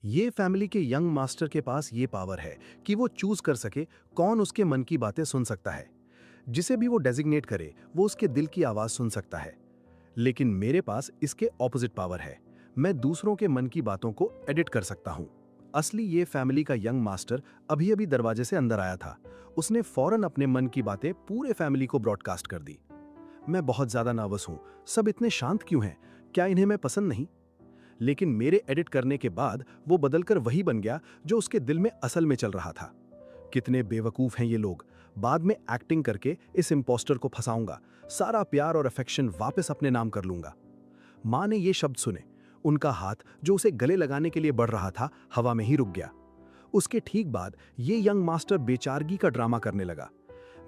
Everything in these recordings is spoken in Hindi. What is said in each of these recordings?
ये फैमिली के यंग मास्टर के पास ये पावर है कि वो चूज कर सके कौन उसके मन की बातें सुन सकता है। जिसे भी वो डेजिग्नेट करे वो उसके दिल की आवाज सुन सकता है। लेकिन मेरे पास इसके ऑपोजिट पावर है। मैं दूसरों के मन की बातों को एडिट कर सकता हूँ। असली ये फैमिली का यंग मास्टर अभी अभी दरवाजे से अंदर आया था। उसने फौरन अपने मन की बातें पूरे फैमिली को ब्रॉडकास्ट कर दी। मैं बहुत ज्यादा नर्वस हूँ। सब इतने शांत क्यों हैं? क्या इन्हें मैं पसंद नहीं? लेकिन मेरे एडिट करने के बाद वो बदलकर वही बन गया जो उसके दिल में असल में चल रहा था। कितने बेवकूफ हैं ये लोग। बाद में एक्टिंग करके इस इम्पोस्टर को फंसाऊंगा, सारा प्यार और अफेक्शन वापस अपने नाम कर लूंगा। माँ ने ये शब्द सुने। उनका हाथ जो उसे गले लगाने के लिए बढ़ रहा था हवा में ही रुक गया। उसके ठीक बाद ये यंग मास्टर बेचारगी का ड्रामा करने लगा।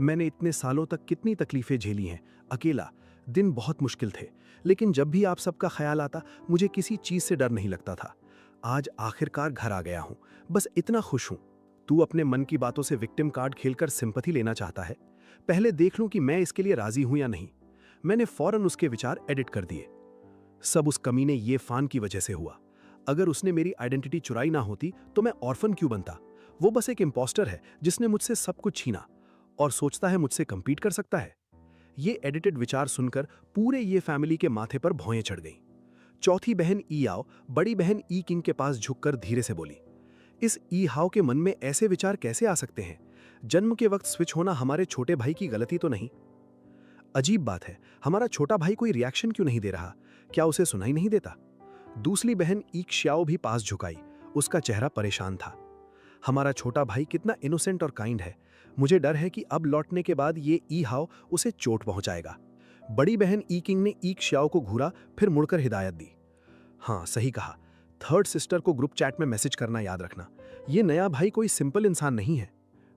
मैंने इतने सालों तक कितनी तकलीफें झेली हैं, अकेला। दिन बहुत मुश्किल थे, लेकिन जब भी आप सबका ख्याल आता मुझे किसी चीज से डर नहीं लगता था। आज आखिरकार घर आ गया हूं, बस इतना खुश हूं। तू अपने मन की बातों से विक्टिम कार्ड खेलकर सिंपैथी लेना चाहता है? पहले देख लूं कि मैं इसके लिए राजी हूं या नहीं। मैंने फौरन उसके विचार एडिट कर दिए। सब उस कमीने ये फान की वजह से हुआ। अगर उसने मेरी आइडेंटिटी चुराई ना होती तो मैं ऑर्फन क्यों बनता? वो बस एक इम्पोस्टर है जिसने मुझसे सब कुछ छीना और सोचता है मुझसे कंपीट कर सकता है। ये एडिटेड विचार सुनकर पूरे ये फैमिली के माथे पर भौएं चढ़ गईं। चौथी बहन ई आओ बड़ी बहन ई किंग के पास झुककर धीरे से बोली, इस ई हाउ के मन में ऐसे विचार कैसे आ सकते हैं? जन्म के वक्त स्विच होना हमारे छोटे भाई की गलती तो नहीं? अजीब बात है, हमारा छोटा भाई कोई रिएक्शन क्यों नहीं दे रहा? क्या उसे सुनाई नहीं देता? दूसरी बहन ईक श्याओ भी पास झुकाई। उसका चेहरा परेशान था। हमारा छोटा भाई कितना इनोसेंट और काइंड है। मुझे डर है कि अब लौटने के बाद ये ई हाओ उसे चोट पहुंचाएगा। बड़ी बहन ई किंग ने ईक श्याओ को घूरा, फिर मुड़कर हिदायत दी, हाँ सही कहा, थर्ड सिस्टर को ग्रुप चैट में मैसेज करना याद रखना। ये नया भाई कोई सिंपल इंसान नहीं है।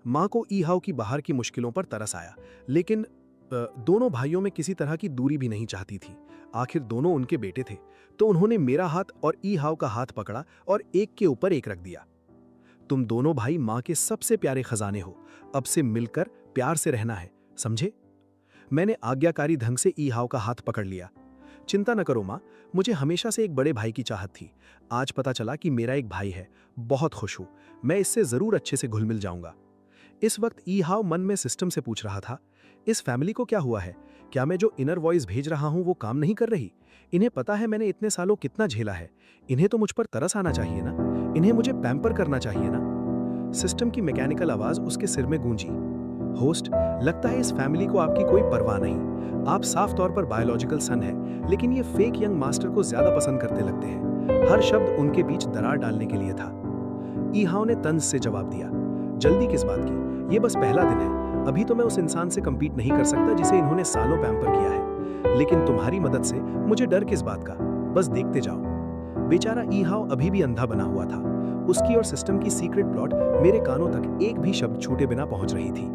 माँ को ई हाओ की बाहर की मुश्किलों पर तरस आया, लेकिन दोनों भाइयों में किसी तरह की दूरी भी नहीं चाहती थी। आखिर दोनों उनके बेटे थे, तो उन्होंने मेरा हाथ और ई हाओ का हाथ पकड़ा और एक के ऊपर एक रख दिया। तुम दोनों भाई माँ के सबसे प्यारे खजाने हो। अब से मिलकर प्यार से रहना है, समझे? मैंने आज्ञाकारी ढंग से ई हाओ का हाथ पकड़ लिया। चिंता न करो माँ, मुझे हमेशा से एक बड़े भाई की चाहत थी। आज पता चला कि मेरा एक भाई है। बहुत खुश हूं। मैं इससे जरूर अच्छे से घुल मिल जाऊंगा। इस वक्त ई हाओ मन में सिस्टम से पूछ रहा था, इस फैमिली को क्या हुआ है? क्या मैं जो इनर वॉइस भेज रहा हूं वो काम नहीं कर रही? इन्हें पता है मैंने इतने सालों कितना झेला है। इन्हें तो मुझ पर तरस आना चाहिए ना। इन्हें मुझे पैम्पर करना चाहिए ना। सिस्टम की मैकेनिकल आवाज उसके सिर में गूंजी, होस्ट, लगता है इस फैमिली को आपकी कोई परवाह नहीं। आप साफ तौर पर बायोलॉजिकल सन है, लेकिन ये फेक यंग मास्टर को ज्यादा पसंद करते लगते हैं। हर शब्द उनके बीच दरार डालने के लिए था। ई हाओ ने तंज से जवाब दिया, जल्दी किस बात की? ये बस पहला दिन है। अभी तो मैं उस इंसान से कंपीट नहीं कर सकता जिसे इन्होंने सालों पैम्पर किया है। लेकिन तुम्हारी मदद से मुझे डर किस बात का? बस देखते जाओ। बेचारा ई हाओ अभी भी अंधा बना हुआ था। उसकी और सिस्टम की सीक्रेट प्लॉट मेरे कानों तक एक भी शब्द छूटे बिना पहुंच रही थी।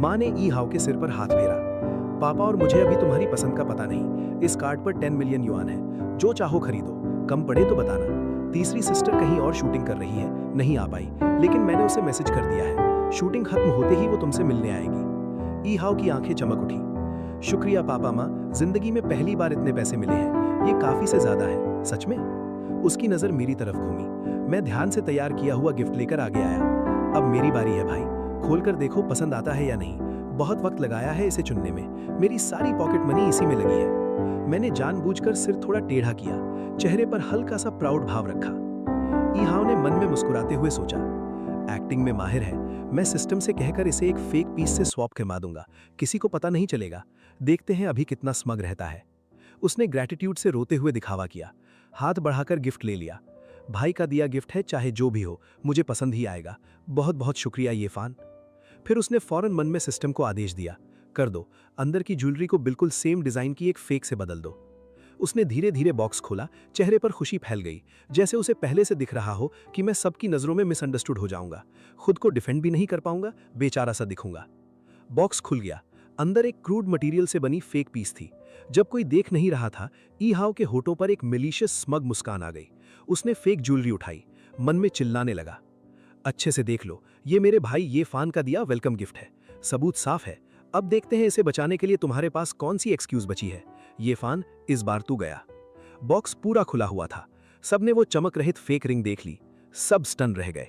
माँ ने ई हाओ के सिर पर हाथ फेरा, पापा और मुझे अभी तुम्हारी पसंद का पता नहीं। इस कार्ड पर 10 मिलियन युआन है, जो चाहो खरीदो, कम पड़े तो बताना। तीसरी सिस्टर कहीं और शूटिंग कर रही है, नहीं आ पाई, लेकिन मैंने उसे मैसेज कर दिया है। शूटिंग खत्म होते ही वो तुमसे मिलने आएगी। ई हाओ की आंखें चमक उठी। शुक्रिया पापा माँ, जिंदगी में पहली बार इतने पैसे मिले हैं, ये काफी से ज्यादा है। सच में? उसकी नजर मेरी तरफ घूमी। मैं ध्यान से तैयार किया हुआ गिफ्ट लेकर आगे आया। अब मेरी बारी है भाई, खोलकर देखो पसंद आता है या नहीं। बहुत वक्त लगाया है इसे चुनने में, मेरी सारी पॉकेट मनी इसी में लगी है। मैंने जानबूझकर सिर थोड़ा टेढ़ा किया, चेहरे पर हल्का सा प्राउड भाव रखा। ई हाओ ने मन में मुस्कुराते हुए सोचा, एक्टिंग में माहिर है, मैं सिस्टम से कहकर इसे एक फेक पीस से स्वैप करवा दूंगा। किसी को पता नहीं चलेगा। देखते हैं अभी कितना स्मग रहता है। उसने ग्रैटिट्यूड से रोते हुए दिखावा किया, हाथ बढ़ाकर गिफ्ट ले लिया। भाई का दिया गिफ्ट है, चाहे जो भी हो, मुझे पसंद ही आएगा। बहुत बहुत शुक्रिया ये फान। फिर उसने फौरन मन में सिस्टम को आदेश दिया, कर दो, अंदर की ज्वेलरी को बिल्कुल सेम डिजाइन की एक फेक से बदल दो। उसने धीरे धीरे बॉक्स खोला, चेहरे पर खुशी फैल गई, जैसे उसे पहले से दिख रहा हो कि मैं सबकी नजरों में मिसअंडरस्टूड हो जाऊंगा, खुद को डिफेंड भी नहीं कर पाऊंगा, बेचारा सा दिखूंगा। बॉक्स खुल गया। अंदर एक क्रूड मटेरियल से बनी फेक पीस थी। जब कोई देख नहीं रहा था, ई हाओ के होठों पर एक मिलीशियस स्मग मुस्कान आ गई। उसने फेक ज्वेलरी उठाई, मन में चिल्लाने लगा, अच्छे से देख लो, ये मेरे भाई ये फान का दिया वेलकम गिफ्ट है, सबूत साफ है। अब देखते हैं इसे बचाने के लिए तुम्हारे पास कौन सी एक्सक्यूज बची है। ये फान, इस बार तू गया। बॉक्स पूरा खुला हुआ था। सबने वो चमक रहित फेक रिंग देख ली। सब स्टन रह गए।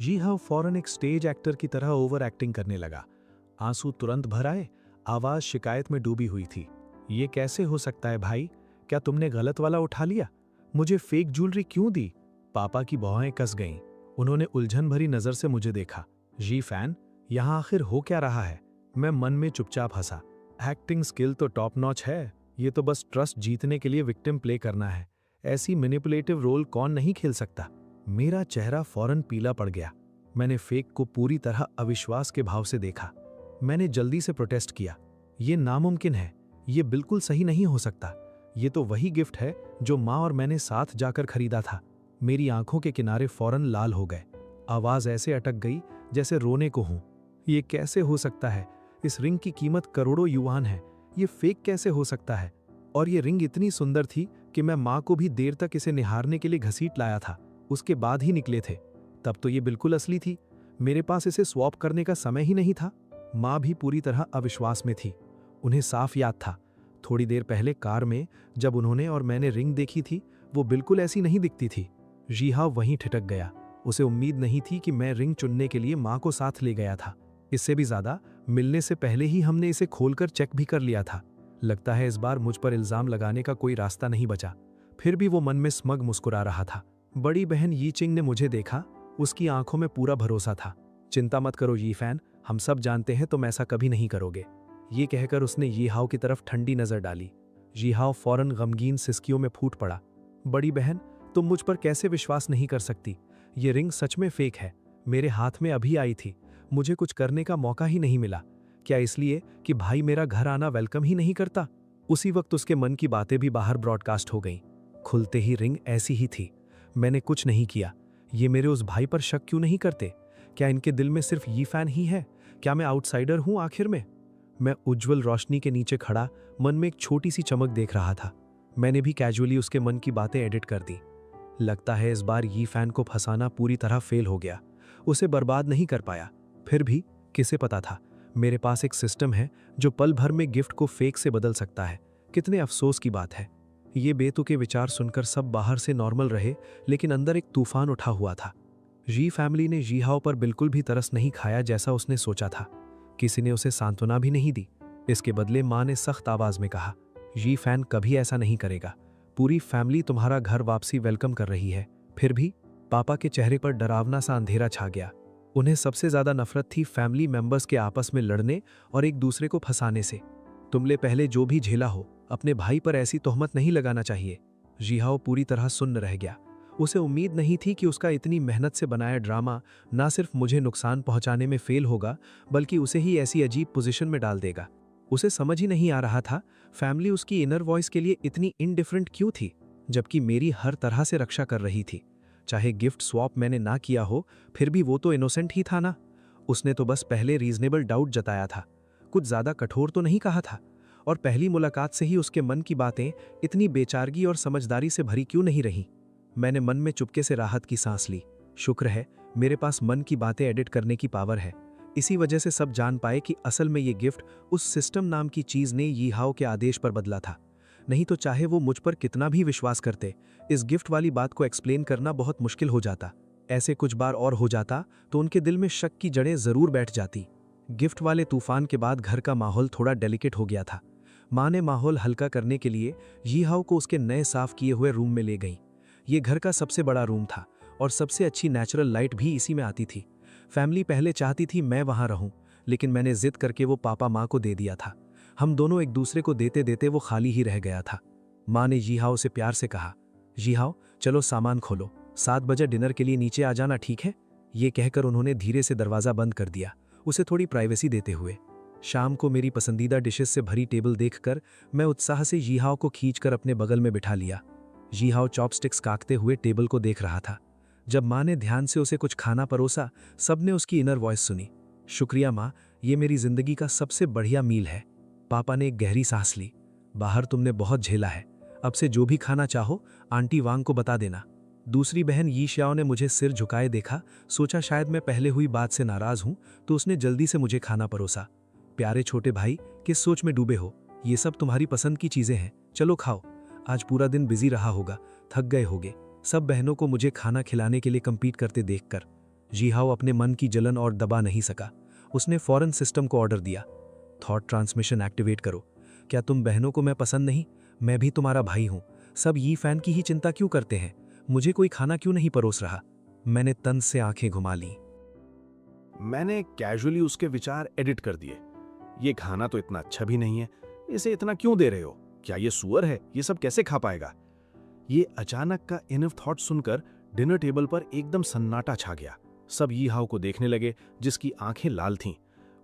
जी हाँ, फौरन एक स्टेज एक्टर की तरह ओवर एक्टिंग करने लगा। आंसू तुरंत भर आए, आवाज शिकायत में डूबी हुई थी। ये कैसे हो सकता है भाई? क्या तुमने गलत वाला उठा लिया? मुझे फेक ज्वेलरी क्यों दी? पापा की भौहें कस गईं। उन्होंने उलझन भरी नजर से मुझे देखा। जी फैन, यहां आखिर हो क्या रहा है? मैं मन में चुपचाप हंसा। एक्टिंग स्किल तो टॉप नॉच है, ये तो बस ट्रस्ट जीतने के लिए विक्टिम प्ले करना है। ऐसी मैनिपुलेटिव रोल कौन नहीं खेल सकता? मेरा चेहरा फौरन पीला पड़ गया। मैंने फेक को पूरी तरह अविश्वास के भाव से देखा। मैंने जल्दी से प्रोटेस्ट किया। ये नामुमकिन है, ये बिल्कुल सही नहीं हो सकता। ये तो वही गिफ्ट है जो माँ और मैंने साथ जाकर खरीदा था। मेरी आंखों के किनारे फौरन लाल हो गए। आवाज ऐसे अटक गई जैसे रोने को हूं। ये कैसे हो सकता है? इस रिंग की कीमत करोड़ों युआन है। ये फेक कैसे हो सकता है? और ये रिंग इतनी सुंदर थी कि मैं माँ को भी देर तक इसे निहारने के लिए घसीट लाया था। उसके बाद ही निकले थे। तब तो ये बिल्कुल असली थी। मेरे पास इसे स्वैप करने का समय ही नहीं था। माँ भी पूरी तरह अविश्वास में थी। उन्हें साफ याद था, थोड़ी देर पहले कार में जब उन्होंने और मैंने रिंग देखी थी, वो बिल्कुल ऐसी नहीं दिखती थी। जीहा वहीं ठिठक गया। उसे उम्मीद नहीं थी कि मैं रिंग चुनने के लिए माँ को साथ ले गया था। इससे भी ज्यादा, मिलने से पहले ही हमने इसे खोलकर चेक भी कर लिया था। लगता है इस बार मुझ पर इल्जाम लगाने का कोई रास्ता नहीं बचा। फिर भी वो मन में स्मग मुस्कुरा रहा था। बड़ी बहन यी चिंग ने मुझे देखा। उसकी आंखों में पूरा भरोसा था। चिंता मत करो यी फैन, हम सब जानते हैं तुम ऐसा कभी नहीं करोगे। ये कहकर उसने यी हाओ की तरफ ठंडी नजर डाली। यी हाओ फौरन गमगीन सिसकियों में फूट पड़ा। बड़ी बहन, तुम मुझ पर कैसे विश्वास नहीं कर सकती? ये रिंग सच में फेक है। मेरे हाथ में अभी आई थी। मुझे कुछ करने का मौका ही नहीं मिला। क्या इसलिए कि भाई मेरा घर आना वेलकम ही नहीं करता? उसी वक्त उसके मन की बातें भी बाहर ब्रॉडकास्ट हो गईं। खुलते ही रिंग ऐसी ही थी। मैंने कुछ नहीं किया। ये मेरे उस भाई पर शक क्यों नहीं करते? क्या इनके दिल में सिर्फ यी फैन ही है? क्या मैं आउटसाइडर हूं आखिर में? मैं उज्जवल रोशनी के नीचे खड़ा मन में एक छोटी सी चमक देख रहा था। मैंने भी कैजुअली उसके मन की बातें एडिट कर दी। लगता है इस बार यी फैन को फंसाना पूरी तरह फेल हो गया। उसे बर्बाद नहीं कर पाया। फिर भी किसे पता था, मेरे पास एक सिस्टम है जो पल भर में गिफ्ट को फेक से बदल सकता है। कितने अफसोस की बात है। ये बेतुके विचार सुनकर सब बाहर से नॉर्मल रहे, लेकिन अंदर एक तूफान उठा हुआ था। जी फैमिली ने जी हाओ पर बिल्कुल भी तरस नहीं खाया जैसा उसने सोचा था। किसी ने उसे सांत्वना भी नहीं दी। इसके बदले माँ ने सख्त आवाज में कहा, जी फैन कभी ऐसा नहीं करेगा। पूरी फैमिली तुम्हारा घर वापसी वेलकम कर रही है। फिर भी पापा के चेहरे पर डरावना सा अंधेरा छा गया। उन्हें सबसे ज्यादा नफरत थी फैमिली मेंबर्स के आपस में लड़ने और एक दूसरे को फंसाने से। तुमने पहले जो भी झेला हो, अपने भाई पर ऐसी तोहमत नहीं लगाना चाहिए। जीहाओ पूरी तरह सुन्न रह गया। उसे उम्मीद नहीं थी कि उसका इतनी मेहनत से बनाया ड्रामा ना सिर्फ मुझे नुकसान पहुंचाने में फेल होगा, बल्कि उसे ही ऐसी अजीब पोजीशन में डाल देगा। उसे समझ ही नहीं आ रहा था फैमिली उसकी इनर वॉइस के लिए इतनी इनडिफरेंट क्यों थी, जबकि मेरी हर तरह से रक्षा कर रही थी। चाहे गिफ्ट स्वैप मैंने ना किया हो, फिर भी वो तो इनोसेंट ही था ना। उसने तो बस पहले रीजनेबल डाउट जताया था, कुछ ज्यादा कठोर तो नहीं कहा था। और पहली मुलाकात से ही उसके मन की बातें इतनी बेचारगी और समझदारी से भरी क्यों नहीं रही? मैंने मन में चुपके से राहत की सांस ली। शुक्र है मेरे पास मन की बातें एडिट करने की पावर है। इसी वजह से सब जान पाए कि असल में ये गिफ्ट उस सिस्टम नाम की चीज ने यी हाओ के आदेश पर बदला था। नहीं तो चाहे वो मुझ पर कितना भी विश्वास करते, इस गिफ्ट वाली बात को एक्सप्लेन करना बहुत मुश्किल हो जाता। ऐसे कुछ बार और हो जाता तो उनके दिल में शक की जड़ें जरूर बैठ जाती। गिफ्ट वाले तूफान के बाद घर का माहौल थोड़ा डेलिकेट हो गया था। माँ ने माहौल हल्का करने के लिए यी हाओ को उसके नए साफ किए हुए रूम में ले गई। ये घर का सबसे बड़ा रूम था और सबसे अच्छी नेचुरल लाइट भी इसी में आती थी। फैमिली पहले चाहती थी मैं वहां रहूं, लेकिन मैंने जिद करके वो पापा माँ को दे दिया था। हम दोनों एक दूसरे को देते देते वो खाली ही रह गया था। माँ ने यी हाओ से प्यार से कहा, यी हाओ चलो सामान खोलो, 7 बजे डिनर के लिए नीचे आ जाना, ठीक है? ये कहकर उन्होंने धीरे से दरवाजा बंद कर दिया, उसे थोड़ी प्राइवेसी देते हुए। शाम को मेरी पसंदीदा डिशेस से भरी टेबल देखकर मैं उत्साह से यी हाओ को खींचकर अपने बगल में बिठा लिया। यी हाओ चॉपस्टिक्स काटते हुए टेबल को देख रहा था। जब माँ ने ध्यान से उसे कुछ खाना परोसा, सबने उसकी इनर वॉइस सुनी, शुक्रिया माँ, ये मेरी जिंदगी का सबसे बढ़िया मील है। पापा ने एक गहरी सांस ली, बाहर तुमने बहुत झेला है, अब से जो भी खाना चाहो आंटी वांग को बता देना। दूसरी बहन यी श्याओ ने मुझे सिर झुकाए देखा, सोचा शायद मैं पहले हुई बात से नाराज हूं, तो उसने जल्दी से मुझे खाना परोसा। प्यारे छोटे भाई, किस सोच में डूबे हो? ये सब तुम्हारी पसंद की चीजें हैं, चलो खाओ। आज पूरा दिन बिजी रहा होगा, थक गए होगे, सब बहनों को मुझे खाना खिलाने के लिए कम्पीट करते देखकर जी हाओ अपने मन की जलन और दबा नहीं सका। उसने फौरन सिस्टम को ऑर्डर दिया, थॉट ट्रांसमिशन एक्टिवेट करो। क्या तुम बहनों को मैं पसंद नहीं? मैं भी तुम्हारा भाई हूं। सब ये फैन की ही चिंता क्यों करते हैं? मुझे कोई खाना क्यों नहीं परोस रहा? मैंने तंज से आंखें घुमा ली। मैंने कैजुअली उसके विचार एडिट कर दिए। ये खाना तो इतना अच्छा भी नहीं है, इसे इतना क्यों दे रहे हो? क्या ये सुअर है? ये सब कैसे खा पाएगा? ये अचानक का इनफ थॉट सुनकर डिनर टेबल पर एकदम सन्नाटा छा गया। सब यी हाओ को देखने लगे, जिसकी आंखें लाल थीं।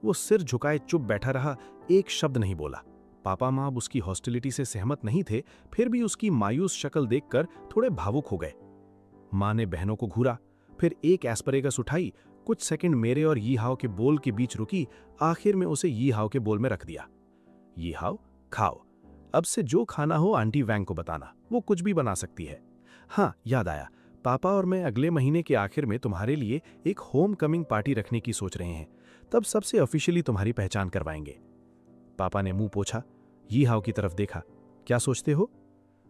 वो सिर झुकाए चुप बैठा रहा, एक शब्द नहीं बोला। पापा माँ अब उसकी हॉस्टिलिटी से सहमत नहीं थे, फिर भी उसकी मायूस शक्ल देखकर थोड़े भावुक हो गए। माँ ने बहनों को घूरा, फिर एक एस्परेगस उठाई, कुछ सेकंड मेरे और यी हाओ के बोल के बीच रुकी, आखिर में उसे यी हाओ के बोल में रख दिया। यी हाओ, खाओ। अब से जो खाना हो आंटी वैंग को बताना, वो कुछ भी बना सकती है। हाँ, याद आया, पापा और मैं अगले महीने के आखिर में तुम्हारे लिए एक होम कमिंग पार्टी रखने की सोच रहे हैं। तब सबसे ऑफिशियली तुम्हारी पहचान करवाएंगे। पापा ने मुंह पोंछा, यी हाओ की तरफ देखा। क्या सोचते हो?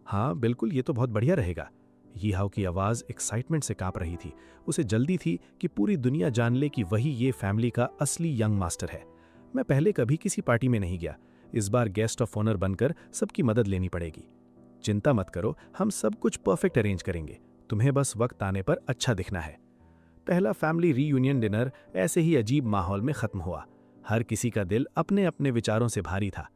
हाँ बिल्कुल, ये तो बहुत बढ़िया रहेगा। यी हाओ की आवाज एक्साइटमेंट से कांप रही थी। उसे जल्दी थी कि पूरी दुनिया जान ले कि वही ये फैमिली का असली यंग मास्टर है। मैं पहले कभी किसी पार्टी में नहीं गया, इस बार गेस्ट ऑफ ऑनर बनकर सबकी मदद लेनी पड़ेगी। चिंता मत करो, हम सब कुछ परफेक्ट अरेंज करेंगे। तुम्हें बस वक्त आने पर अच्छा दिखना है। पहला फैमिली रीयूनियन डिनर ऐसे ही अजीब माहौल में खत्म हुआ। हर किसी का दिल अपने अपने विचारों से भारी था।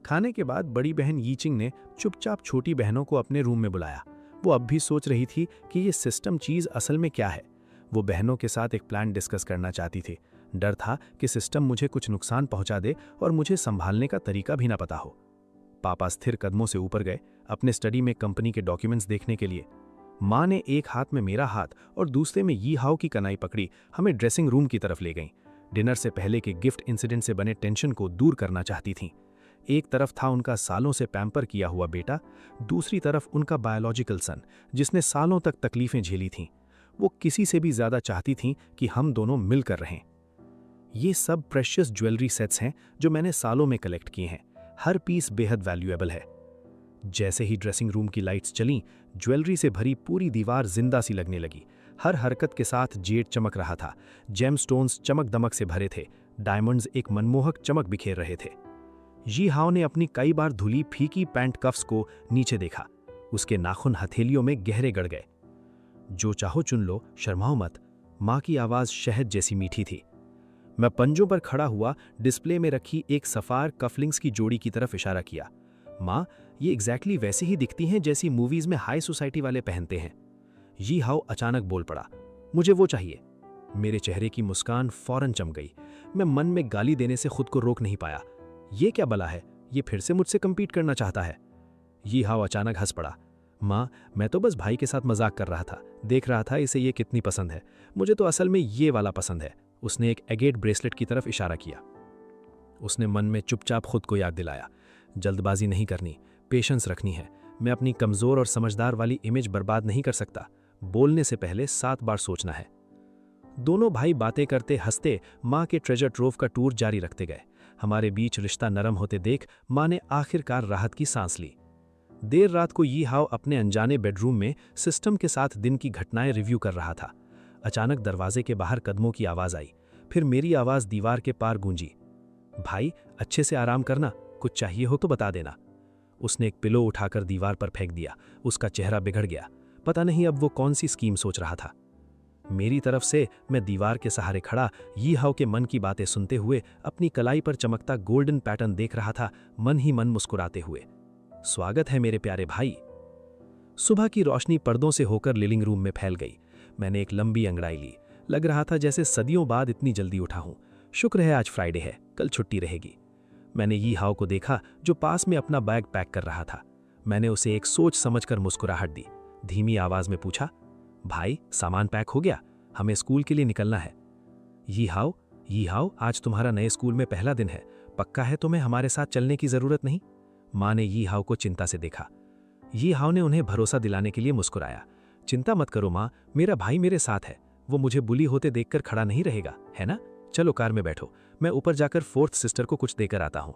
खाने के बाद बड़ी बहन यीचिंग ने चुपचाप छोटी बहनों को अपने रूम में बुलाया। वो अब भी सोच रही थी कि ये सिस्टम चीज असल में क्या है। वो बहनों के साथ एक प्लान डिस्कस करना चाहती थी। डर था कि सिस्टम मुझे कुछ नुकसान पहुंचा दे और मुझे संभालने का तरीका भी ना पता हो। पापा स्थिर कदमों से ऊपर गए, अपने स्टडी में कंपनी के डॉक्यूमेंट्स देखने के लिए। माँ ने एक हाथ में मेरा हाथ और दूसरे में यी हाओ की कनाई पकड़ी हमें ड्रेसिंग रूम की तरफ ले गईं। डिनर से पहले के गिफ्ट इंसिडेंट से बने टेंशन को दूर करना चाहती थीं। एक तरफ था उनका सालों से पैम्पर किया हुआ बेटा, दूसरी तरफ उनका बायोलॉजिकल सन, जिसने सालों तक तकलीफें झेली थीं। वो किसी से भी ज्यादा चाहती थीं कि हम दोनों मिलकर रहें। ये सब प्रेशियस ज्वेलरी सेट्स हैं जो मैंने सालों में कलेक्ट किए हैं। हर पीस बेहद वैल्यूएबल है। जैसे ही ड्रेसिंग रूम की लाइट्स चलीं, ज्वेलरी से भरी पूरी दीवार जिंदा सी लगने लगी। हर हरकत के साथ जेड चमक रहा था। जेमस्टोन्स चमक दमक से भरे थे। डायमंड्स एक मनमोहक चमक बिखेर रहे थे। यी हाओ ने अपनी कई बार धुली फीकी पैंट कफ्स को नीचे देखा। उसके नाखून हथेलियों में गहरे गड़ गए। जो चाहो चुन लो, शर्माओ मत। माँ की आवाज शहद जैसी मीठी थी। मैं पंजों पर खड़ा हुआ डिस्प्ले में रखी एक सफार कफलिंग्स की जोड़ी की तरफ इशारा किया। माँ, ये एग्जैक्टली वैसी ही दिखती हैं जैसी मूवीज में हाई सोसाइटी वाले पहनते हैं। यी हाओ अचानक बोल पड़ा, मुझे वो चाहिए। मेरे चेहरे की मुस्कान फौरन चम गई। मैं मन में गाली देने से खुद को रोक नहीं पाया। ये क्या बला है? ये फिर से मुझसे कम्पीट करना चाहता है। यी हाओ अचानक हंस पड़ा। माँ, मैं तो बस भाई के साथ मजाक कर रहा था। देख रहा था इसे ये कितनी पसंद है। मुझे तो असल में ये वाला पसंद है। उसने एक एगेट ब्रेसलेट की तरफ इशारा किया। उसने मन में चुपचाप खुद को याद दिलाया, जल्दबाजी नहीं करनी, पेशेंस रखनी है। मैं अपनी कमजोर और समझदार वाली इमेज बर्बाद नहीं कर सकता। बोलने से पहले 7 बार सोचना है। दोनों भाई बातें करते हंसते माँ के ट्रेजर ट्रोव का टूर जारी रखते गए। हमारे बीच रिश्ता नरम होते देख माँ ने आखिरकार राहत की सांस ली। देर रात को यी हाओ अपने अनजाने बेडरूम में सिस्टम के साथ दिन की घटनाएं रिव्यू कर रहा था। अचानक दरवाजे के बाहर कदमों की आवाज आई, फिर मेरी आवाज दीवार के पार गूंजी। भाई, अच्छे से आराम करना, कुछ चाहिए हो तो बता देना। उसने एक पिलो उठाकर दीवार पर फेंक दिया। उसका चेहरा बिगड़ गया। पता नहीं अब वो कौन सी स्कीम सोच रहा था। मेरी तरफ से मैं दीवार के सहारे खड़ा यी हाओ के मन की बातें सुनते हुए अपनी कलाई पर चमकता गोल्डन पैटर्न देख रहा था, मन ही मन मुस्कुराते हुए। स्वागत है मेरे प्यारे भाई। सुबह की रोशनी पर्दों से होकर लिविंग रूम में फैल गई। मैंने एक लंबी अंगड़ाई ली। लग रहा था जैसे सदियों बाद इतनी जल्दी उठा हूं। शुक्र है आज फ्राइडे है, कल छुट्टी रहेगी। मैंने यी हाओ को देखा जो पास में अपना बैग पैक कर रहा था। मैंने उसे एक सोच समझकर मुस्कुराहट दी। धीमी आवाज में पूछा, भाई सामान पैक हो गया? हमें स्कूल के लिए निकलना है। यी हाओ, आज तुम्हारा नए स्कूल में पहला दिन है। पक्का है तुम्हें हमारे साथ चलने की जरूरत नहीं? माँ ने यी हाओ को चिंता से देखा। यी हाओ ने उन्हें भरोसा दिलाने के लिए मुस्कुराया। चिंता मत करो माँ, मेरा भाई मेरे साथ है। वो मुझे बुली होते देखकर खड़ा नहीं रहेगा, है ना? चलो कार में बैठो, मैं ऊपर जाकर 4th सिस्टर को कुछ देकर आता हूं।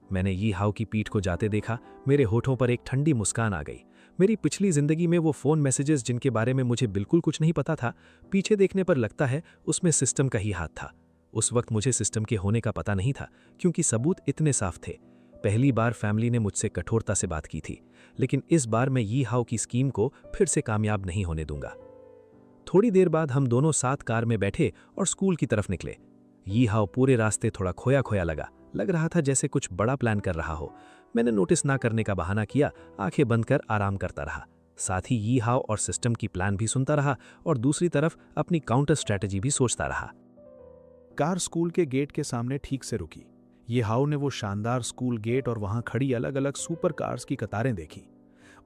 मैंने यी हाओ की पीठ को जाते देखा। मेरे होठों पर एक ठंडी मुस्कान आ गई। मेरी पिछली जिंदगी में वो फ़ोन मैसेजेस जिनके बारे में मुझे बिल्कुल कुछ नहीं पता था, पीछे देखने पर लगता है उसमें सिस्टम का ही हाथ था। उस वक्त मुझे सिस्टम के होने का पता नहीं था, क्योंकि सबूत इतने साफ थे। पहली बार फैमिली ने मुझसे कठोरता से बात की थी, लेकिन इस बार मैं यी हाउ की स्कीम को फिर से कामयाब नहीं होने दूंगा। थोड़ी देर बाद हम दोनों साथ कार में बैठे और स्कूल की तरफ निकले। यी हाउ पूरे रास्ते थोड़ा खोया खोया लग रहा था जैसे कुछ बड़ा प्लान कर रहा हो। मैंने नोटिस ना करने का बहाना किया, आंखें बंद कर आराम करता रहा। साथ ही यी हाउ और सिस्टम की प्लान भी सुनता रहा और दूसरी तरफ अपनी काउंटर स्ट्रैटेजी भी सोचता रहा। कार स्कूल के गेट के सामने ठीक से रुकी। ये हाउ ने वो शानदार स्कूल गेट और वहां खड़ी अलग अलग सुपर कार्स की कतारें देखी।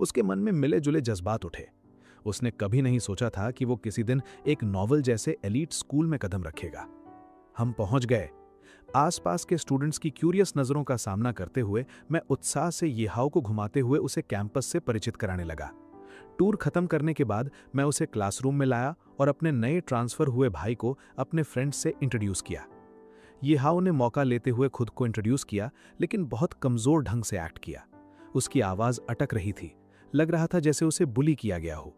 उसके मन में मिले जुले जज्बात उठे। उसने कभी नहीं सोचा था कि वो किसी दिन एक नॉवल जैसे एलीट स्कूल में कदम रखेगा। हम पहुंच गए। आसपास के स्टूडेंट्स की क्यूरियस नजरों का सामना करते हुए मैं उत्साह से ये हाउ को घुमाते हुए उसे कैंपस से परिचित कराने लगा। टूर खत्म करने के बाद मैं उसे क्लासरूम में लाया और अपने नए ट्रांसफर हुए भाई को अपने फ्रेंड से इंट्रोड्यूस किया। ये हाउ ने मौका लेते हुए खुद को इंट्रोड्यूस किया, लेकिन बहुत कमजोर ढंग से एक्ट किया। उसकी आवाज अटक रही थी, लग रहा था जैसे उसे बुली किया गया हो।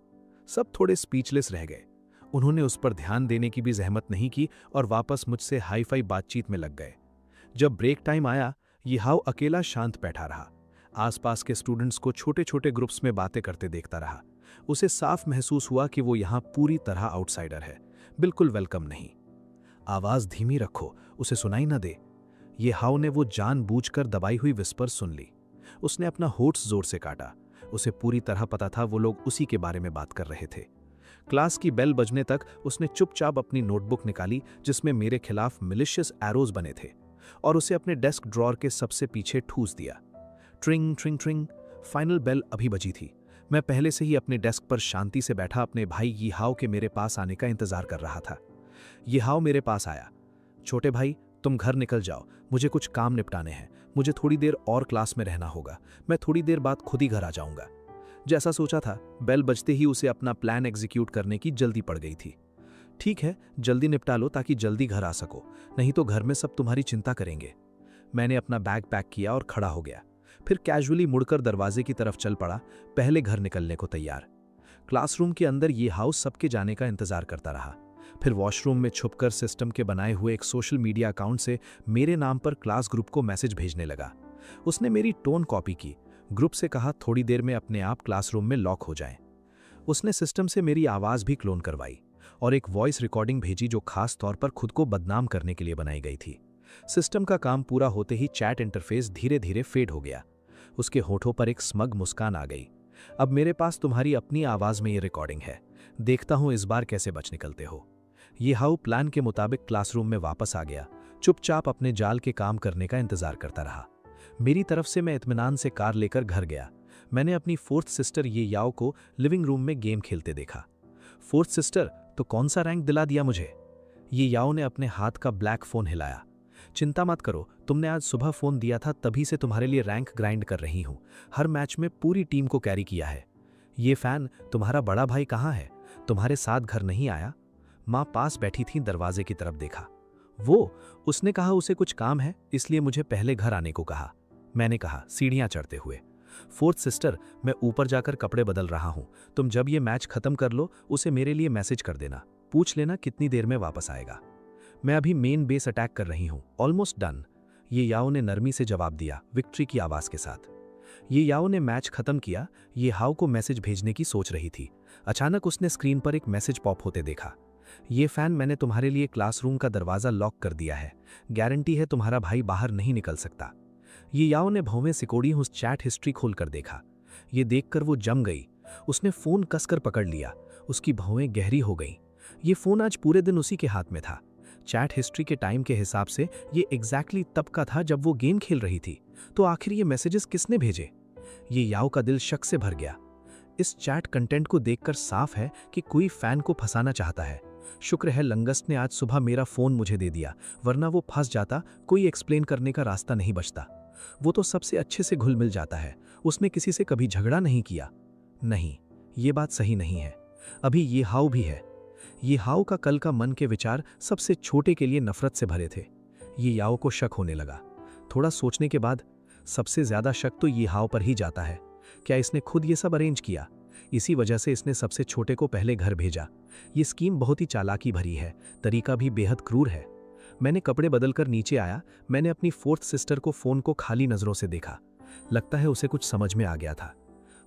सब थोड़े स्पीचलेस रह गए। उन्होंने उस पर ध्यान देने की भी जहमत नहीं की और वापस मुझसे हाई-फाई बातचीत में लग गए। जब ब्रेक टाइम आया, ये हाउ अकेला शांत बैठा रहा। आसपास के स्टूडेंट्स को छोटे छोटे ग्रुप्स में बातें करते देखता रहा। उसे साफ महसूस हुआ कि वो यहाँ पूरी तरह आउटसाइडर है, बिल्कुल वेलकम नहीं। आवाज धीमी रखो, उसे सुनाई न दे। ये हाउ ने वो जानबूझकर दबाई हुई विस्पर सुन ली। उसने अपना होठ्स जोर से काटा। उसे पूरी तरह पता था वो लोग उसी के बारे में बात कर रहे थे। क्लास की बेल बजने तक उसने चुपचाप अपनी नोटबुक निकाली जिसमें मेरे खिलाफ मिलिशियस एरोज बने थे, और उसे अपने डेस्क ड्रॉर के सबसे पीछे ठूस दिया। ट्रिंग ट्रिंग ट्रिंग, फाइनल बेल अभी बजी थी। मैं पहले से ही अपने डेस्क पर शांति से बैठा अपने भाई यी हाउ के मेरे पास आने का इंतजार कर रहा था। यी हाउ मेरे पास आया। छोटे भाई, तुम घर निकल जाओ, मुझे कुछ काम निपटाने हैं। मुझे थोड़ी देर और क्लास में रहना होगा। मैं थोड़ी देर बाद खुद ही घर आ जाऊंगा। जैसा सोचा था, बेल बजते ही उसे अपना प्लान एग्जीक्यूट करने की जल्दी पड़ गई थी। ठीक है, जल्दी निपटा लो ताकि जल्दी घर आ सको, नहीं तो घर में सब तुम्हारी चिंता करेंगे। मैंने अपना बैग पैक किया और खड़ा हो गया, फिर कैजुअली मुड़कर दरवाजे की तरफ चल पड़ा, पहले घर निकलने को तैयार। क्लासरूम के अंदर ये हाउस सबके जाने का इंतजार करता रहा। फिर वॉशरूम में छुपकर सिस्टम के बनाए हुए एक सोशल मीडिया अकाउंट से मेरे नाम पर क्लास ग्रुप को मैसेज भेजने लगा। उसने मेरी टोन कॉपी की, ग्रुप से कहा थोड़ी देर में अपने आप क्लासरूम में लॉक हो जाएं। उसने सिस्टम से मेरी आवाज़ भी क्लोन करवाई और एक वॉइस रिकॉर्डिंग भेजी जो खास तौर पर खुद को बदनाम करने के लिए बनाई गई थी। सिस्टम का काम पूरा होते ही चैट इंटरफेस धीरे धीरे फेड हो गया। उसके होठों पर एक स्मग मुस्कान आ गई। अब मेरे पास तुम्हारी अपनी आवाज़ में ये रिकॉर्डिंग है, देखता हूं इस बार कैसे बच निकलते हो। ये हाउ प्लान के मुताबिक क्लासरूम में वापस आ गया, चुपचाप अपने जाल के काम करने का इंतजार करता रहा। मेरी तरफ से मैं इत्मीनान से कार लेकर घर गया। मैंने अपनी फोर्थ सिस्टर ये याओ को लिविंग रूम में गेम खेलते देखा। फोर्थ सिस्टर, तो कौन सा रैंक दिला दिया मुझे? ये याओ ने अपने हाथ का ब्लैक फोन हिलाया। चिंता मत करो, तुमने आज सुबह फोन दिया था तभी से तुम्हारे लिए रैंक ग्राइंड कर रही हूँ। हर मैच में पूरी टीम को कैरी किया है। ये फैन, तुम्हारा बड़ा भाई कहाँ है? तुम्हारे साथ घर नहीं आया? माँ पास बैठी थी, दरवाजे की तरफ देखा। उसने कहा उसे कुछ काम है, इसलिए मुझे पहले घर आने को कहा। मैंने कहा सीढ़ियां चढ़ते हुए, फोर्थ सिस्टर, मैं ऊपर जाकर कपड़े बदल रहा हूं। तुम जब ये मैच खत्म कर लो उसे मेरे लिए मैसेज कर देना, पूछ लेना कितनी देर में वापस आएगा। मैं अभी मेन बेस अटैक कर रही हूं, ऑलमोस्ट डन। ये याओ ने नरमी से जवाब दिया, विक्ट्री की आवाज के साथ। ये याओ ने मैच खत्म किया। ये हाउ को मैसेज भेजने की सोच रही थी। अचानक उसने स्क्रीन पर एक मैसेज पॉप होते देखा। ये फैन, मैंने तुम्हारे लिए क्लासरूम का दरवाजा लॉक कर दिया है। गारंटी है तुम्हारा भाई बाहर नहीं निकल सकता। ये याओ ने भौवें सिकोड़ी उस चैट हिस्ट्री खोलकर देखा। ये देखकर वो जम गई। उसने फोन कसकर पकड़ लिया। उसकी भौवें गहरी हो गईं। ये फोन आज पूरे दिन उसी के हाथ में था। चैट हिस्ट्री के टाइम के हिसाब से ये एग्जैक्टली तब का था जब वो गेम खेल रही थी। तो आखिर ये मैसेजेस किसने भेजे? ये याओ का दिल शक से भर गया। इस चैट कंटेंट को देखकर साफ है कि कोई फैन को फंसाना चाहता है। शुक्र है लंगस्ट ने आज सुबह मेरा फोन मुझे दे दिया, वरना वो फंस जाता, कोई एक्सप्लेन करने का रास्ता नहीं बचता। वो तो सबसे अच्छे से घुल मिल जाता है, उसने किसी से कभी झगड़ा नहीं किया। नहीं, ये बात सही नहीं है। अभी ये हाउ भी है। ये हाउ का कल का मन के विचार सबसे छोटे के लिए नफरत से भरे थे। ये याओ को शक होने लगा। थोड़ा सोचने के बाद सबसे ज्यादा शक तो ये हाउ पर ही जाता है। क्या इसने खुद ये सब अरेंज किया? इसी वजह से इसने सबसे छोटे को पहले घर भेजा। ये स्कीम बहुत ही चालाकी भरी है, तरीका भी बेहद क्रूर है। मैंने कपड़े बदलकर नीचे आया। मैंने अपनी फोर्थ सिस्टर को फोन को खाली नजरों से देखा। लगता है उसे कुछ समझ में आ गया था।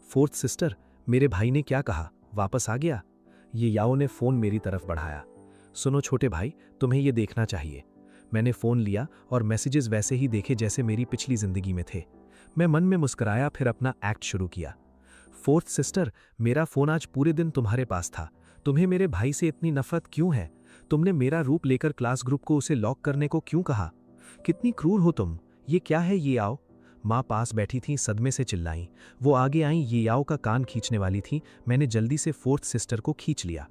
फोर्थ सिस्टर, मेरे भाई ने क्या कहा? वापस आ गया? ये याओ ने फोन मेरी तरफ बढ़ाया। सुनो छोटे भाई, तुम्हें ये देखना चाहिए। मैंने फोन लिया और मैसेजेस वैसे ही देखे जैसे मेरी पिछली जिंदगी में थे। मैं मन में मुस्कुराया, फिर अपना एक्ट शुरू किया। फोर्थ सिस्टर, मेरा फोन आज पूरे दिन तुम्हारे पास था। तुम्हें मेरे भाई से इतनी नफरत क्यों है? तुमने मेरा रूप लेकर क्लास ग्रुप को उसे लॉक करने को क्यों कहा? कितनी क्रूर हो तुम। ये क्या है ये आओ? माँ पास बैठी थी, सदमे से चिल्लाई। वो आगे आई, ये याओ का कान खींचने वाली थी। मैंने जल्दी से फोर्थ सिस्टर को खींच लिया।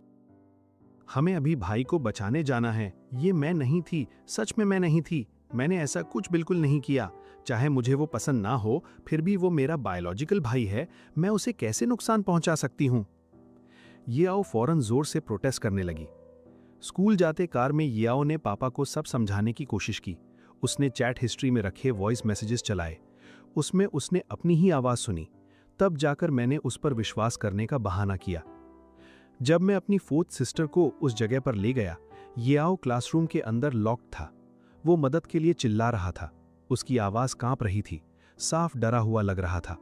हमें अभी भाई को बचाने जाना है। ये मैं नहीं थी, सच में मैं नहीं थी। मैंने ऐसा कुछ बिल्कुल नहीं किया। चाहे मुझे वो पसंद ना हो, फिर भी वो मेरा बायोलॉजिकल भाई है। मैं उसे कैसे नुकसान पहुंचा सकती हूं? येआओ फौरन जोर से प्रोटेस्ट करने लगी। स्कूल जाते कार में येआओ ने पापा को सब समझाने की कोशिश की। उसने चैट हिस्ट्री में रखे वॉइस मैसेजेस चलाए। उसमें उसने अपनी ही आवाज सुनी। तब जाकर मैंने उस पर विश्वास करने का बहाना किया। जब मैं अपनी फोर्थ सिस्टर को उस जगह पर ले गया, येआओ क्लासरूम के अंदर लॉक्ड था। वो मदद के लिए चिल्ला रहा था। उसकी आवाज कांप रही थी, साफ डरा हुआ लग रहा था।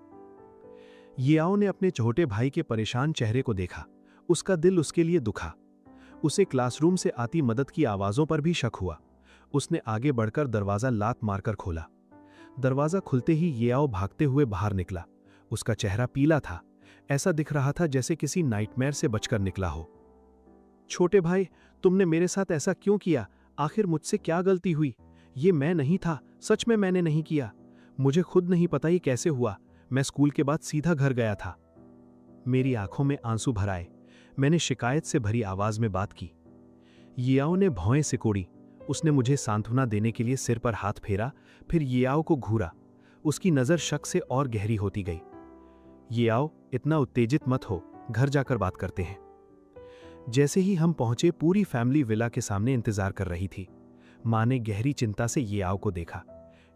येआओ ने अपने छोटे भाई के परेशान चेहरे को देखा। उसका दिल उसके लिए दुखा। उसे क्लासरूम से आती मदद की आवाजों पर भी शक हुआ। उसने आगे बढ़कर दरवाजा लात मारकर खोला। दरवाजा खुलते ही येआओ भागते हुए बाहर निकला। उसका चेहरा पीला था। ऐसा दिख रहा था जैसे किसी नाइटमेयर से बचकर निकला हो। छोटे भाई, तुमने मेरे साथ ऐसा क्यों किया? आखिर मुझसे क्या गलती हुई? ये मैं नहीं था, सच में मैंने नहीं किया। मुझे खुद नहीं पता ये कैसे हुआ। मैं स्कूल के बाद सीधा घर गया था। मेरी आंखों में आंसू भर आए। मैंने शिकायत से भरी आवाज में बात की। येआओ ने भौएं सिकोड़ी। उसने मुझे सांत्वना देने के लिए सिर पर हाथ फेरा, फिर येआओ को घूरा। उसकी नजर शक से और गहरी होती गई। येआओ, इतना उत्तेजित मत हो, घर जाकर बात करते हैं। जैसे ही हम पहुंचे, पूरी फैमिली विला के सामने इंतजार कर रही थी। मां ने गहरी चिंता से येआओ को देखा।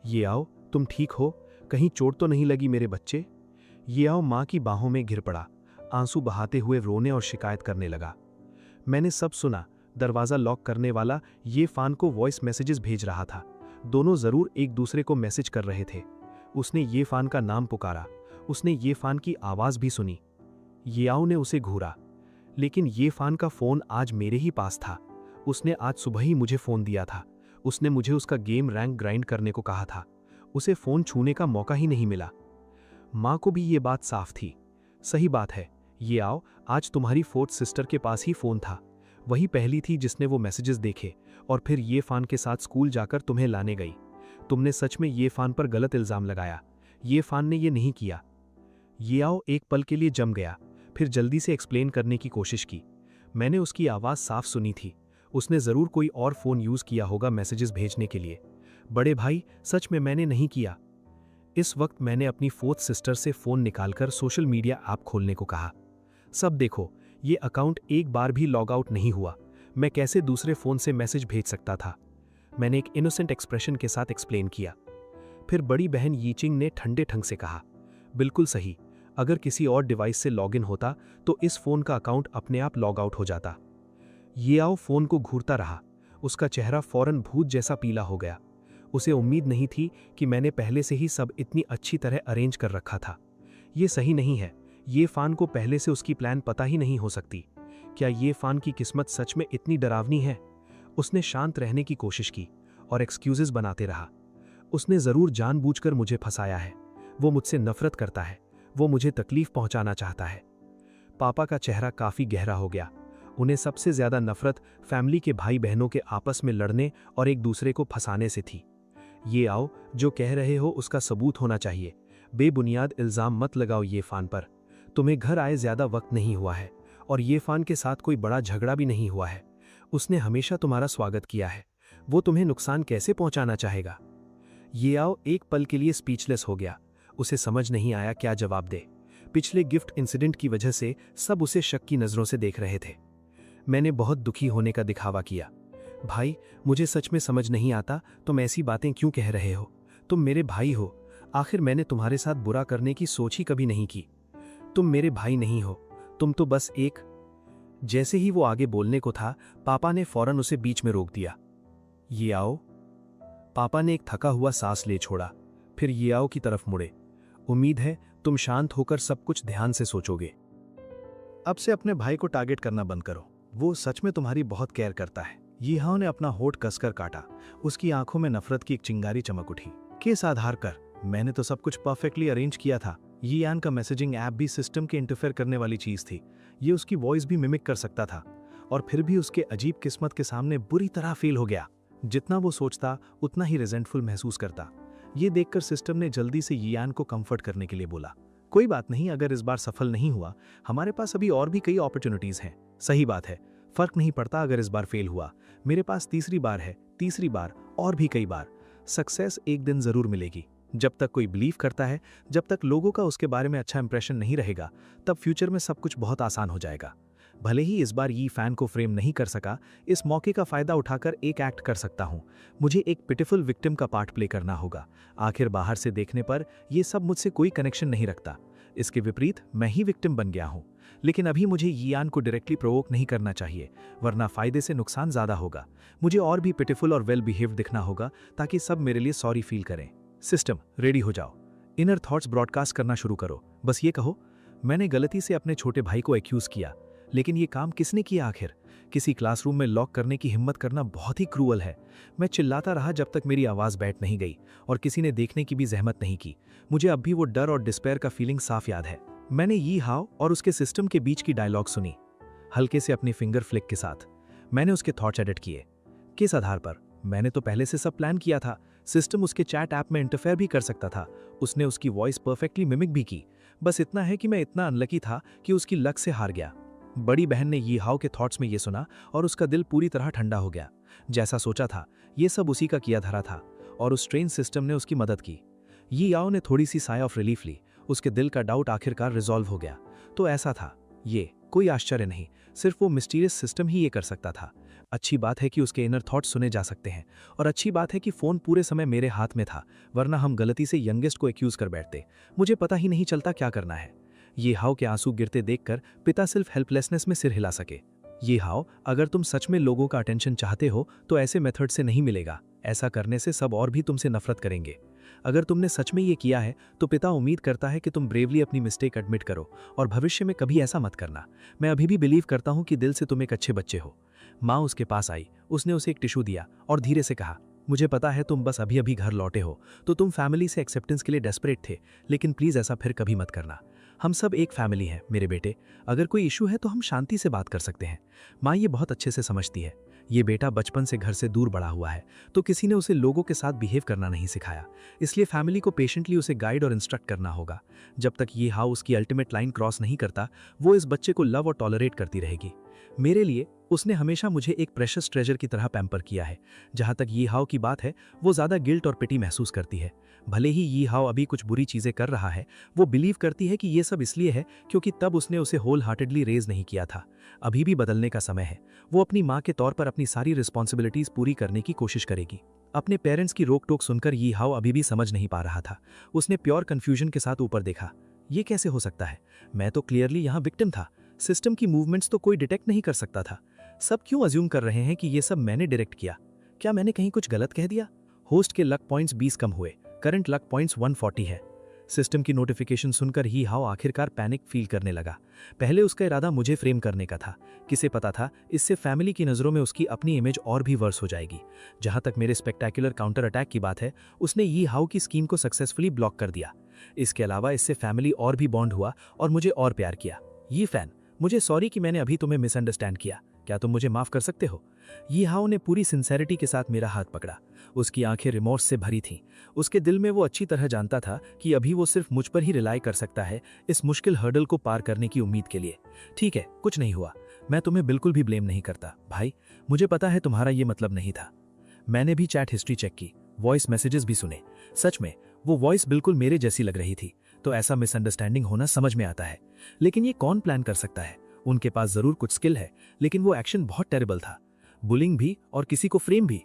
येआओ, तुम ठीक हो? कहीं चोट तो नहीं लगी मेरे बच्चे? येआओ मां की बाहों में गिर पड़ा, आंसू बहाते हुए रोने और शिकायत करने लगा। मैंने सब सुना। दरवाजा लॉक करने वाला ये फान को वॉइस मैसेजेस भेज रहा था। दोनों जरूर एक दूसरे को मैसेज कर रहे थे। उसने ये फान का नाम पुकारा। उसने ये फान की आवाज भी सुनी। येआओ ने उसे घूरा, लेकिन ये फान का फोन आज मेरे ही पास था। उसने आज सुबह ही मुझे फोन दिया था। उसने मुझे उसका गेम रैंक ग्राइंड करने को कहा था। उसे फोन छूने का मौका ही नहीं मिला। मां को भी ये बात साफ थी। सही बात है, येआओ, आज तुम्हारी फोर्थ सिस्टर के पास ही फोन था। वही पहली थी जिसने वो मैसेजेस देखे और फिर ये फान के साथ स्कूल जाकर तुम्हें लाने गई। तुमने सच में ये फान पर गलत इल्जाम लगाया। ये फान ने ये नहीं किया। येआओ एक पल के लिए जम गया, फिर जल्दी से एक्सप्लेन करने की कोशिश की। मैंने उसकी आवाज साफ सुनी थी। उसने जरूर कोई और फोन यूज किया होगा मैसेजेस भेजने के लिए। बड़े भाई, सच में मैंने नहीं किया। इस वक्त मैंने अपनी फोर्थ सिस्टर से फोन निकालकर सोशल मीडिया ऐप खोलने को कहा। सब देखो, ये अकाउंट एक बार भी लॉग आउट नहीं हुआ। मैं कैसे दूसरे फोन से मैसेज भेज सकता था? मैंने एक इनोसेंट एक्सप्रेशन के साथ एक्सप्लेन किया। फिर बड़ी बहन यीचिंग ने ठंडे ढंग से कहा, बिल्कुल सही। अगर किसी और डिवाइस से लॉगिन होता तो इस फोन का अकाउंट अपने आप लॉग आउट हो जाता। येआओ फोन को घूरता रहा। उसका चेहरा फौरन भूत जैसा पीला हो गया। उसे उम्मीद नहीं थी कि मैंने पहले से ही सब इतनी अच्छी तरह अरेंज कर रखा था। ये सही नहीं है। ये फान को पहले से उसकी प्लान पता ही नहीं हो सकती। क्या ये फान की किस्मत सच में इतनी डरावनी है? उसने शांत रहने की कोशिश की और एक्सक्यूजेस बनाते रहा। उसने जरूर जानबूझकर मुझे फंसाया है। वो मुझसे नफरत करता है। वो मुझे तकलीफ पहुंचाना चाहता है। पापा का चेहरा काफी गहरा हो गया। उन्हें सबसे ज्यादा नफरत फैमिली के भाई बहनों के आपस में लड़ने और एक दूसरे को फंसाने से थी। ये आओ, जो कह रहे हो उसका सबूत होना चाहिए। बेबुनियाद इल्जाम मत लगाओ ये फान पर। तुम्हें घर आए ज्यादा वक्त नहीं हुआ है और ये फान के साथ कोई बड़ा झगड़ा भी नहीं हुआ है। उसने हमेशा तुम्हारा स्वागत किया है। वो तुम्हें नुकसान कैसे पहुंचाना चाहेगा? ये आओ एक पल के लिए स्पीचलेस हो गया। उसे समझ नहीं आया क्या जवाब दे। पिछले गिफ्ट इंसिडेंट की वजह से सब उसे शक की नजरों से देख रहे थे। मैंने बहुत दुखी होने का दिखावा किया। भाई, मुझे सच में समझ नहीं आता तुम ऐसी बातें क्यों कह रहे हो। तुम मेरे भाई हो। आखिर मैंने तुम्हारे साथ बुरा करने की सोच ही कभी नहीं की। तुम मेरे भाई नहीं हो, तुम तो बस एक। जैसे ही वो आगे बोलने को था, पापा ने फौरन उसे बीच में रोक दिया। ये आओ। पापा ने एक थका हुआ सांस ले छोड़ा, फिर ये आओ की तरफ मुड़े। उम्मीद है तुम शांत होकर सब कुछ ध्यान से सोचोगे। अब से अपने भाई को टारगेट करना बंद करो, वो सच में तुम्हारी बहुत केयर करता है। यीहाओ ने अपना होठ कसकर काटा। उसकी आंखों में नफरत की एक चिंगारी चमक उठी। किस आधार कर? मैंने तो सब कुछ परफेक्टली अरेंज किया था। यीयान का मैसेजिंग ऐप भी सिस्टम के इंटरफेयर करने वाली चीज थी। ये उसकी वॉइस भी मिमिक कर सकता था, और फिर भी उसके अजीब किस्मत के सामने बुरी तरह फेल हो गया। जितना वो सोचता उतना ही रिजेंटफुल महसूस करता। ये देखकर सिस्टम ने जल्दी से यीयान को कंफर्ट करने के लिए बोला, कोई बात नहीं, अगर इस बार सफल नहीं हुआ, हमारे पास अभी और भी कई अपॉर्चुनिटीज हैं। सही बात है, फर्क नहीं पड़ता अगर इस बार फेल हुआ, मेरे पास तीसरी बार है, तीसरी बार और भी कई बार। सक्सेस एक दिन जरूर मिलेगी। जब तक कोई बिलीव करता है, जब तक लोगों का उसके बारे में अच्छा इंप्रेशन नहीं रहेगा, तब फ्यूचर में सब कुछ बहुत आसान हो जाएगा। भले ही इस बार ये फैन को फ्रेम नहीं कर सका, इस मौके का फायदा उठाकर एक एक्ट कर सकता हूं। मुझे एक पिटिफुल विक्टिम का पार्ट प्ले करना होगा। आखिर बाहर से देखने पर यह सब मुझसे कोई कनेक्शन नहीं रखता। इसके विपरीत मैं ही विक्टिम बन गया हूं। लेकिन अभी मुझे यीयान को डायरेक्टली प्रोवोक नहीं करना चाहिए, वरना फायदे से नुकसान ज्यादा होगा। मुझे और भी पिटिफुल और वेल बिहेव्ड दिखना होगा ताकि सब मेरे लिए सॉरी फील करें। सिस्टम रेडी हो जाओ, इनर थॉट्स ब्रॉडकास्ट करना शुरू करो। बस ये कहो, मैंने गलती से अपने छोटे भाई को एक्यूज किया, लेकिन ये काम किसने किया आखिर? किसी क्लासरूम में लॉक करने की हिम्मत करना बहुत ही क्रूअल है। मैं चिल्लाता रहा जब तक मेरी आवाज बैठ नहीं गई, और किसी ने देखने की भी जहमत नहीं की। मुझे अब भी वो डर और डिस्पेयर का फीलिंग साफ याद है। मैंने यीहाओ और उसके सिस्टम के बीच की डायलॉग सुनी, हल्के से अपनी फिंगर फ्लिक के साथ। मैंने उसके थॉट्स एडिट किए। किस आधार पर? मैंने तो पहले से सब प्लान किया था। सिस्टम उसके चैट ऐप में इंटरफेयर भी कर सकता था। उसने उसकी वॉइस परफेक्टली मिमिक भी की। बस इतना है कि मैं इतना अनलकी था कि उसकी लक से हार गया। बड़ी बहन ने यीहाओ के थॉट्स में ये सुना और उसका दिल पूरी तरह ठंडा हो गया। जैसा सोचा था, ये सब उसी का किया धरा था, और उस स्ट्रेंज सिस्टम ने उसकी मदद की। यीहाओ ने थोड़ी सी साय ऑफ रिलीफ ली। उसके दिल का डाउट आखिरकार रिजॉल्व हो गया। तो ऐसा था, ये कोई आश्चर्य नहीं, सिर्फ वो मिस्टीरियस सिस्टम ही ये कर सकता था। अच्छी बात है कि उसके इनर थॉट्स सुने जा सकते हैं, और अच्छी बात है कि फोन पूरे समय मेरे हाथ में था, वरना हम गलती से यंगेस्ट को एक्यूज कर बैठते। मुझे पता ही नहीं चलता क्या करना है। यीहाओ के आंसू गिरते देखकर पिता सिर्फ हेल्पलेसनेस में सिर हिला सके। यीहाओ, अगर तुम सच में लोगों का अटेंशन चाहते हो तो ऐसे मेथड से नहीं मिलेगा। ऐसा करने से सब और भी तुमसे नफरत करेंगे। अगर तुमने सच में ये किया है तो पिता उम्मीद करता है कि तुम ब्रेवली अपनी मिस्टेक एडमिट करो, और भविष्य में कभी ऐसा मत करना। मैं अभी भी बिलीव करता हूँ कि दिल से तुम एक अच्छे बच्चे हो। माँ उसके पास आई, उसने उसे एक टिश्यू दिया और धीरे से कहा, मुझे पता है तुम बस अभी अभी घर लौटे हो, तो तुम फैमिली से एक्सेप्टेंस के लिए डेस्परेट थे, लेकिन प्लीज ऐसा फिर कभी मत करना। हम सब एक फैमिली हैं मेरे बेटे। अगर कोई इशू है तो हम शांति से बात कर सकते हैं। माँ ये बहुत अच्छे से समझती है। ये बेटा बचपन से घर से दूर बड़ा हुआ है, तो किसी ने उसे लोगों के साथ बिहेव करना नहीं सिखाया। इसलिए फैमिली को पेशेंटली उसे गाइड और इंस्ट्रक्ट करना होगा। जब तक ये हाउ उसकी अल्टीमेट लाइन क्रॉस नहीं करता, वो इस बच्चे को लव और टॉलरेट करती रहेगी। मेरे लिए उसने हमेशा मुझे एक प्रेशियस ट्रेजर की तरह पैम्पर किया है। जहां तक यीहाओ की बात है, वो ज्यादा गिल्ट और पिटी महसूस करती है। भले ही यीहाओ अभी कुछ बुरी चीजें कर रहा है, वो बिलीव करती है कि ये सब इसलिए है क्योंकि तब उसने उसे होल हार्टेडली रेज नहीं किया था। अभी भी बदलने का समय है। वो अपनी माँ के तौर पर अपनी सारी रिस्पॉन्सिबिलिटीज पूरी करने की कोशिश करेगी। अपने पेरेंट्स की रोक टोक सुनकर यीहाओ अभी भी समझ नहीं पा रहा था। उसने प्योर कंफ्यूजन के साथ ऊपर देखा। ये कैसे हो सकता है? मैं तो क्लियरली यहाँ विक्टिम था। सिस्टम की मूवमेंट्स तो कोई डिटेक्ट नहीं कर सकता था। सब क्यों अज्यूम कर रहे हैं कि ये सब मैंने डायरेक्ट किया? क्या मैंने कहीं कुछ गलत कह दिया? होस्ट के लक पॉइंट्स 20 कम हुए, करंट लक पॉइंट्स 140 है। सिस्टम की नोटिफिकेशन सुनकर यीहाओ आखिरकार पैनिक फील करने लगा। पहले उसका इरादा मुझे फ्रेम करने का था। किसे पता था इससे फैमिली की नज़रों में उसकी अपनी इमेज और भी वर्स हो जाएगी। जहां तक मेरे स्पेक्टेकुलर काउंटर अटैक की बात है, उसने यीहाओ की स्कीम को सक्सेसफुली ब्लॉक कर दिया। इसके अलावा इससे फैमिली और भी बॉन्ड हुआ और मुझे और प्यार किया। ये फैन, मुझे सॉरी कि मैंने अभी तुम्हें मिसअंडरस्टैंड किया। क्या तुम मुझे माफ कर सकते हो? यीहाओ ने पूरी सिंसेरिटी के साथ मेरा हाथ पकड़ा। उसकी आंखें रिमोर्स से भरी थीं। उसके दिल में वो अच्छी तरह जानता था कि अभी वो सिर्फ मुझ पर ही रिलाई कर सकता है इस मुश्किल हर्डल को पार करने की उम्मीद के लिए। ठीक है, कुछ नहीं हुआ। मैं तुम्हें बिल्कुल भी ब्लेम नहीं करता भाई। मुझे पता है तुम्हारा ये मतलब नहीं था। मैंने भी चैट हिस्ट्री चेक की, वॉइस मैसेजेस भी सुने। सच में वो वॉइस बिल्कुल मेरे जैसी लग रही थी। तो ऐसा मिसअंडरस्टैंडिंग होना समझ में आता है। लेकिन ये कौन प्लान कर सकता है? उनके पास जरूर कुछ स्किल है, लेकिन वो एक्शन बहुत टेरिबल था। बुलिंग भी और किसी को फ्रेम भी।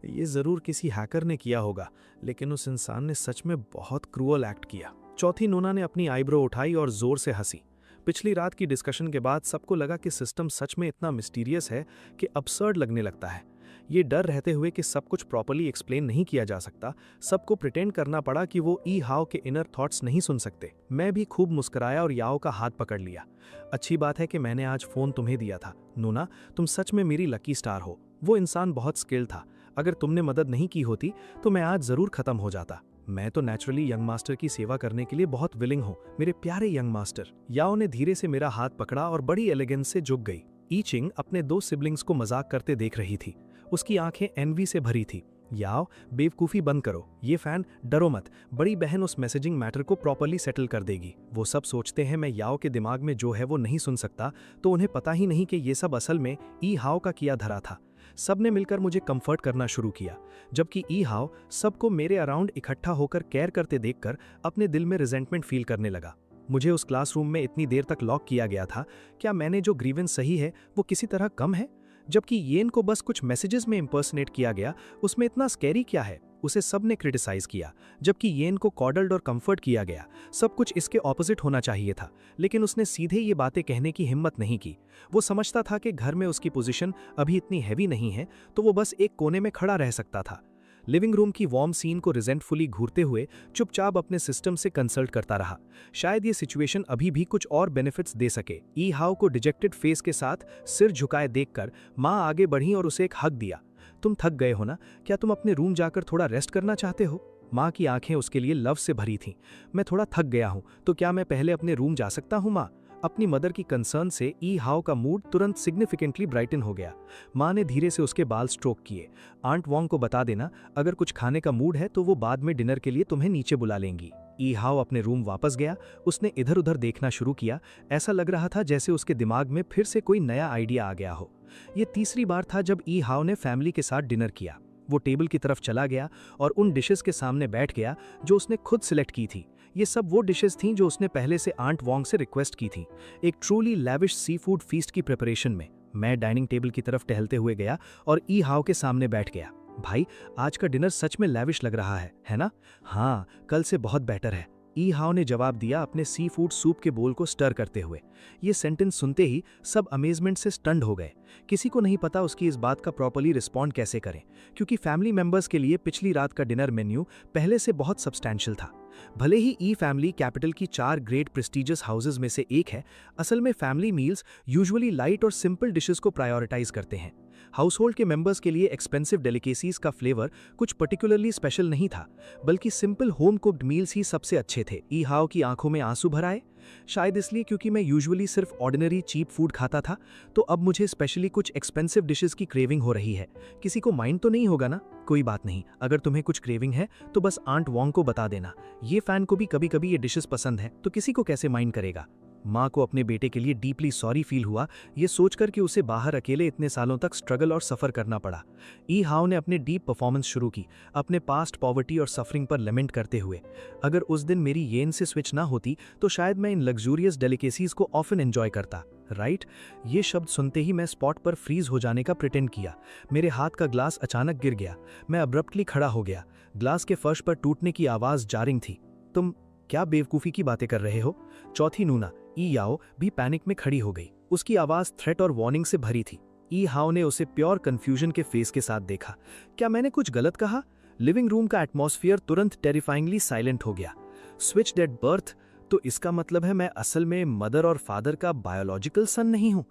ये जरूर किसी हैकर ने किया होगा, लेकिन उस इंसान ने सच में बहुत क्रूअल एक्ट किया। चौथी नूना ने अपनी आईब्रो उठाई और जोर से हंसी। पिछली रात की डिस्कशन के बाद सबको लगा कि सिस्टम सच में इतना मिस्टीरियस है कि absurd लगने लगता है। ये डर रहते हुए कि सब कुछ प्रॉपर्ली एक्सप्लेन नहीं किया जा सकता, सबको प्रिटेंड करना पड़ा कि वो ई हाओ के इनर थॉट्स नहीं सुन सकते। मैं भी खूब मुस्कुराया और याओ का हाथ पकड़ लिया। अच्छी बात है कि मैंने आज फोन तुम्हें दिया था नूना, तुम सच में मेरी लकी स्टार हो। वो इंसान बहुत स्किल्ड था, अगर तुमने मदद नहीं की होती तो मैं आज जरूर खत्म हो जाता। मैं तो नेचुरली यंग मास्टर की सेवा करने के लिए बहुत विलिंग हूँ, मेरे प्यारे यंग मास्टर। याओ ने धीरे से मेरा हाथ पकड़ा और बड़ी एलिगेंस से झुक गई। ई चिंग अपने 2 सिबलिंग्स को मजाक करते देख रही थी। उसकी आंखें एनवी से भरी थी। याओ, बेवकूफी बंद करो, ये फैन, डरो मत, बड़ी बहन उस मैसेजिंग मैटर को प्रॉपर्ली सेटल कर देगी। वो सब सोचते हैं मैं याओ के दिमाग में जो है वो नहीं सुन सकता, तो उन्हें पता ही नहीं कि ये सब असल में ई हाओ का किया धरा था। सब ने मिलकर मुझे कंफर्ट करना शुरू किया, जबकि ई हाओ सबको मेरे अराउंड इकट्ठा होकर केयर करते देखकर अपने दिल में रिजेंटमेंट फील करने लगा। मुझे उस क्लासरूम में इतनी देर तक लॉक किया गया था, क्या मैंने जो ग्रीवेंस सही है वो किसी तरह कम है? जबकि येन को बस कुछ मैसेजेस में इंपर्सनेट किया गया, उसमें इतना स्कैरी क्या है? उसे सब ने क्रिटिसाइज किया, जबकि येन को कॉडल्ड और कंफर्ट किया गया। सब कुछ इसके ऑपोजिट होना चाहिए था, लेकिन उसने सीधे ये बातें कहने की हिम्मत नहीं की। वो समझता था कि घर में उसकी पोजीशन अभी इतनी हैवी नहीं है, तो वो बस एक कोने में खड़ा रह सकता था। लिविंग रूम की वार्म सीन को रिजेंटफुली घूरते हुए चुपचाप अपने सिस्टम से कंसल्ट करता रहा। शायद ये सिचुएशन अभी भी कुछ और बेनिफिट्स दे सके। ई हाओ को डिजेक्टेड फेस के साथ सिर झुकाए देखकर माँ आगे बढ़ी और उसे एक हग दिया। तुम थक गए हो ना, क्या तुम अपने रूम जाकर थोड़ा रेस्ट करना चाहते हो? माँ की आंखें उसके लिए लव से भरी थीं। मैं थोड़ा थक गया हूँ, तो क्या मैं पहले अपने रूम जा सकता हूँ माँ? अपनी मदर की कंसर्न से ई हाओ का मूड तुरंत सिग्निफिकेंटली ब्राइटन हो गया। माँ ने धीरे से उसके बाल स्ट्रोक किए। आंट वॉन्ग को बता देना, अगर कुछ खाने का मूड है तो वो बाद में डिनर के लिए तुम्हें नीचे बुला लेंगी। ई हाओ अपने रूम वापस गया। उसने इधर उधर देखना शुरू किया। ऐसा लग रहा था जैसे उसके दिमाग में फिर से कोई नया आइडिया आ गया हो। ये तीसरी बार था जब ई हाओ ने फैमिली के साथ डिनर किया। वो टेबल की तरफ चला गया और उन डिशेस के सामने बैठ गया जो उसने खुद सिलेक्ट की थी। ये सब वो डिशेस थीं जो उसने पहले से आंट वॉन्ग से रिक्वेस्ट की थी, एक truly lavish sea food feast की प्रिपरेशन में। मैं डाइनिंग टेबल की तरफ टहलते हुए गया और ई हाओ के सामने बैठ गया। भाई, आज का डिनर सच में लैविश लग रहा है ना? हाँ, कल से बहुत बेटर है, ई हाओ ने जवाब दिया अपने सी फूड सूप के बोल को स्टर करते हुए। ये सेंटेंस सुनते ही सब अमेजमेंट से स्टन्ड हो गए। किसी को नहीं पता उसकी इस बात का प्रॉपर्ली रिस्पॉन्ड कैसे करें, क्योंकि फैमिली मेंबर्स के लिए पिछली रात का डिनर मेन्यू पहले से बहुत सब्सटैंशियल था। भले ही ई फैमिली कैपिटल की 4 ग्रेट प्रेस्टिजियस हाउसेज में से एक है, असल में फैमिली मील्स यूजुअली लाइट और सिंपल डिशेस को प्रायोरिटाइज करते हैं। हाउस होल्ड के मेंबर्स के लिए एक्सपेंसिव डेलिकेसीज का फ्लेवर कुछ पर्टिकुलरली स्पेशल नहीं था, बल्कि सिंपल होम कुक्ड मील्स ही सबसे अच्छे थे। ई हाओ की आंखों में आंसू भर आए। शायद इसलिए क्योंकि मैं यूजुअली सिर्फ ऑर्डिनरी चीप फूड खाता था, तो अब मुझे स्पेशली कुछ एक्सपेंसिव डिशेस की क्रेविंग हो रही है। किसी को माइंड तो नहीं होगा ना? कोई बात नहीं, अगर तुम्हें कुछ क्रेविंग है तो बस आंट वॉन्ग को बता देना। ये फैन को भी कभी कभी ये डिशेस पसंद है, तो किसी को कैसे माइंड करेगा। माँ को अपने बेटे के लिए डीपली सॉरी फील हुआ, ये सोचकर कि उसे बाहर अकेले इतने सालों तक स्ट्रगल और सफर करना पड़ा। ई हाओ ने अपने डीप परफॉर्मेंस शुरू की, अपने पास्ट पॉवर्टी और सफरिंग पर लेमेंट करते हुए। अगर उस दिन मेरी येन से स्विच ना होती तो शायद मैं इन लग्जूरियस डेलिकेसीज को ऑफन एंजॉय करता। राइट? ये शब्द सुनते ही मैं स्पॉट पर फ्रीज हो जाने का प्रिटेंड किया। मेरे हाथ का ग्लास अचानक गिर गया। मैं अब्रप्टली खड़ा हो गया। ग्लास के फर्श पर टूटने की आवाज जारिंग थी। तुम क्या बेवकूफी की बातें कर रहे हो? चौथी नूना, ई याओ, भी पैनिक में खड़ी हो गई। उसकी आवाज थ्रेट और वार्निंग से भरी थी। ई हाओ ने उसे प्योर कंफ्यूजन के फेस के साथ देखा। क्या मैंने कुछ गलत कहा? लिविंग रूम का एटमॉस्फेयर तुरंत टेरिफाइंगली साइलेंट हो गया। स्विच्ड एट बर्थ, तो इसका मतलब है मैं असल में मदर और फादर का बायोलॉजिकल सन नहीं हूं।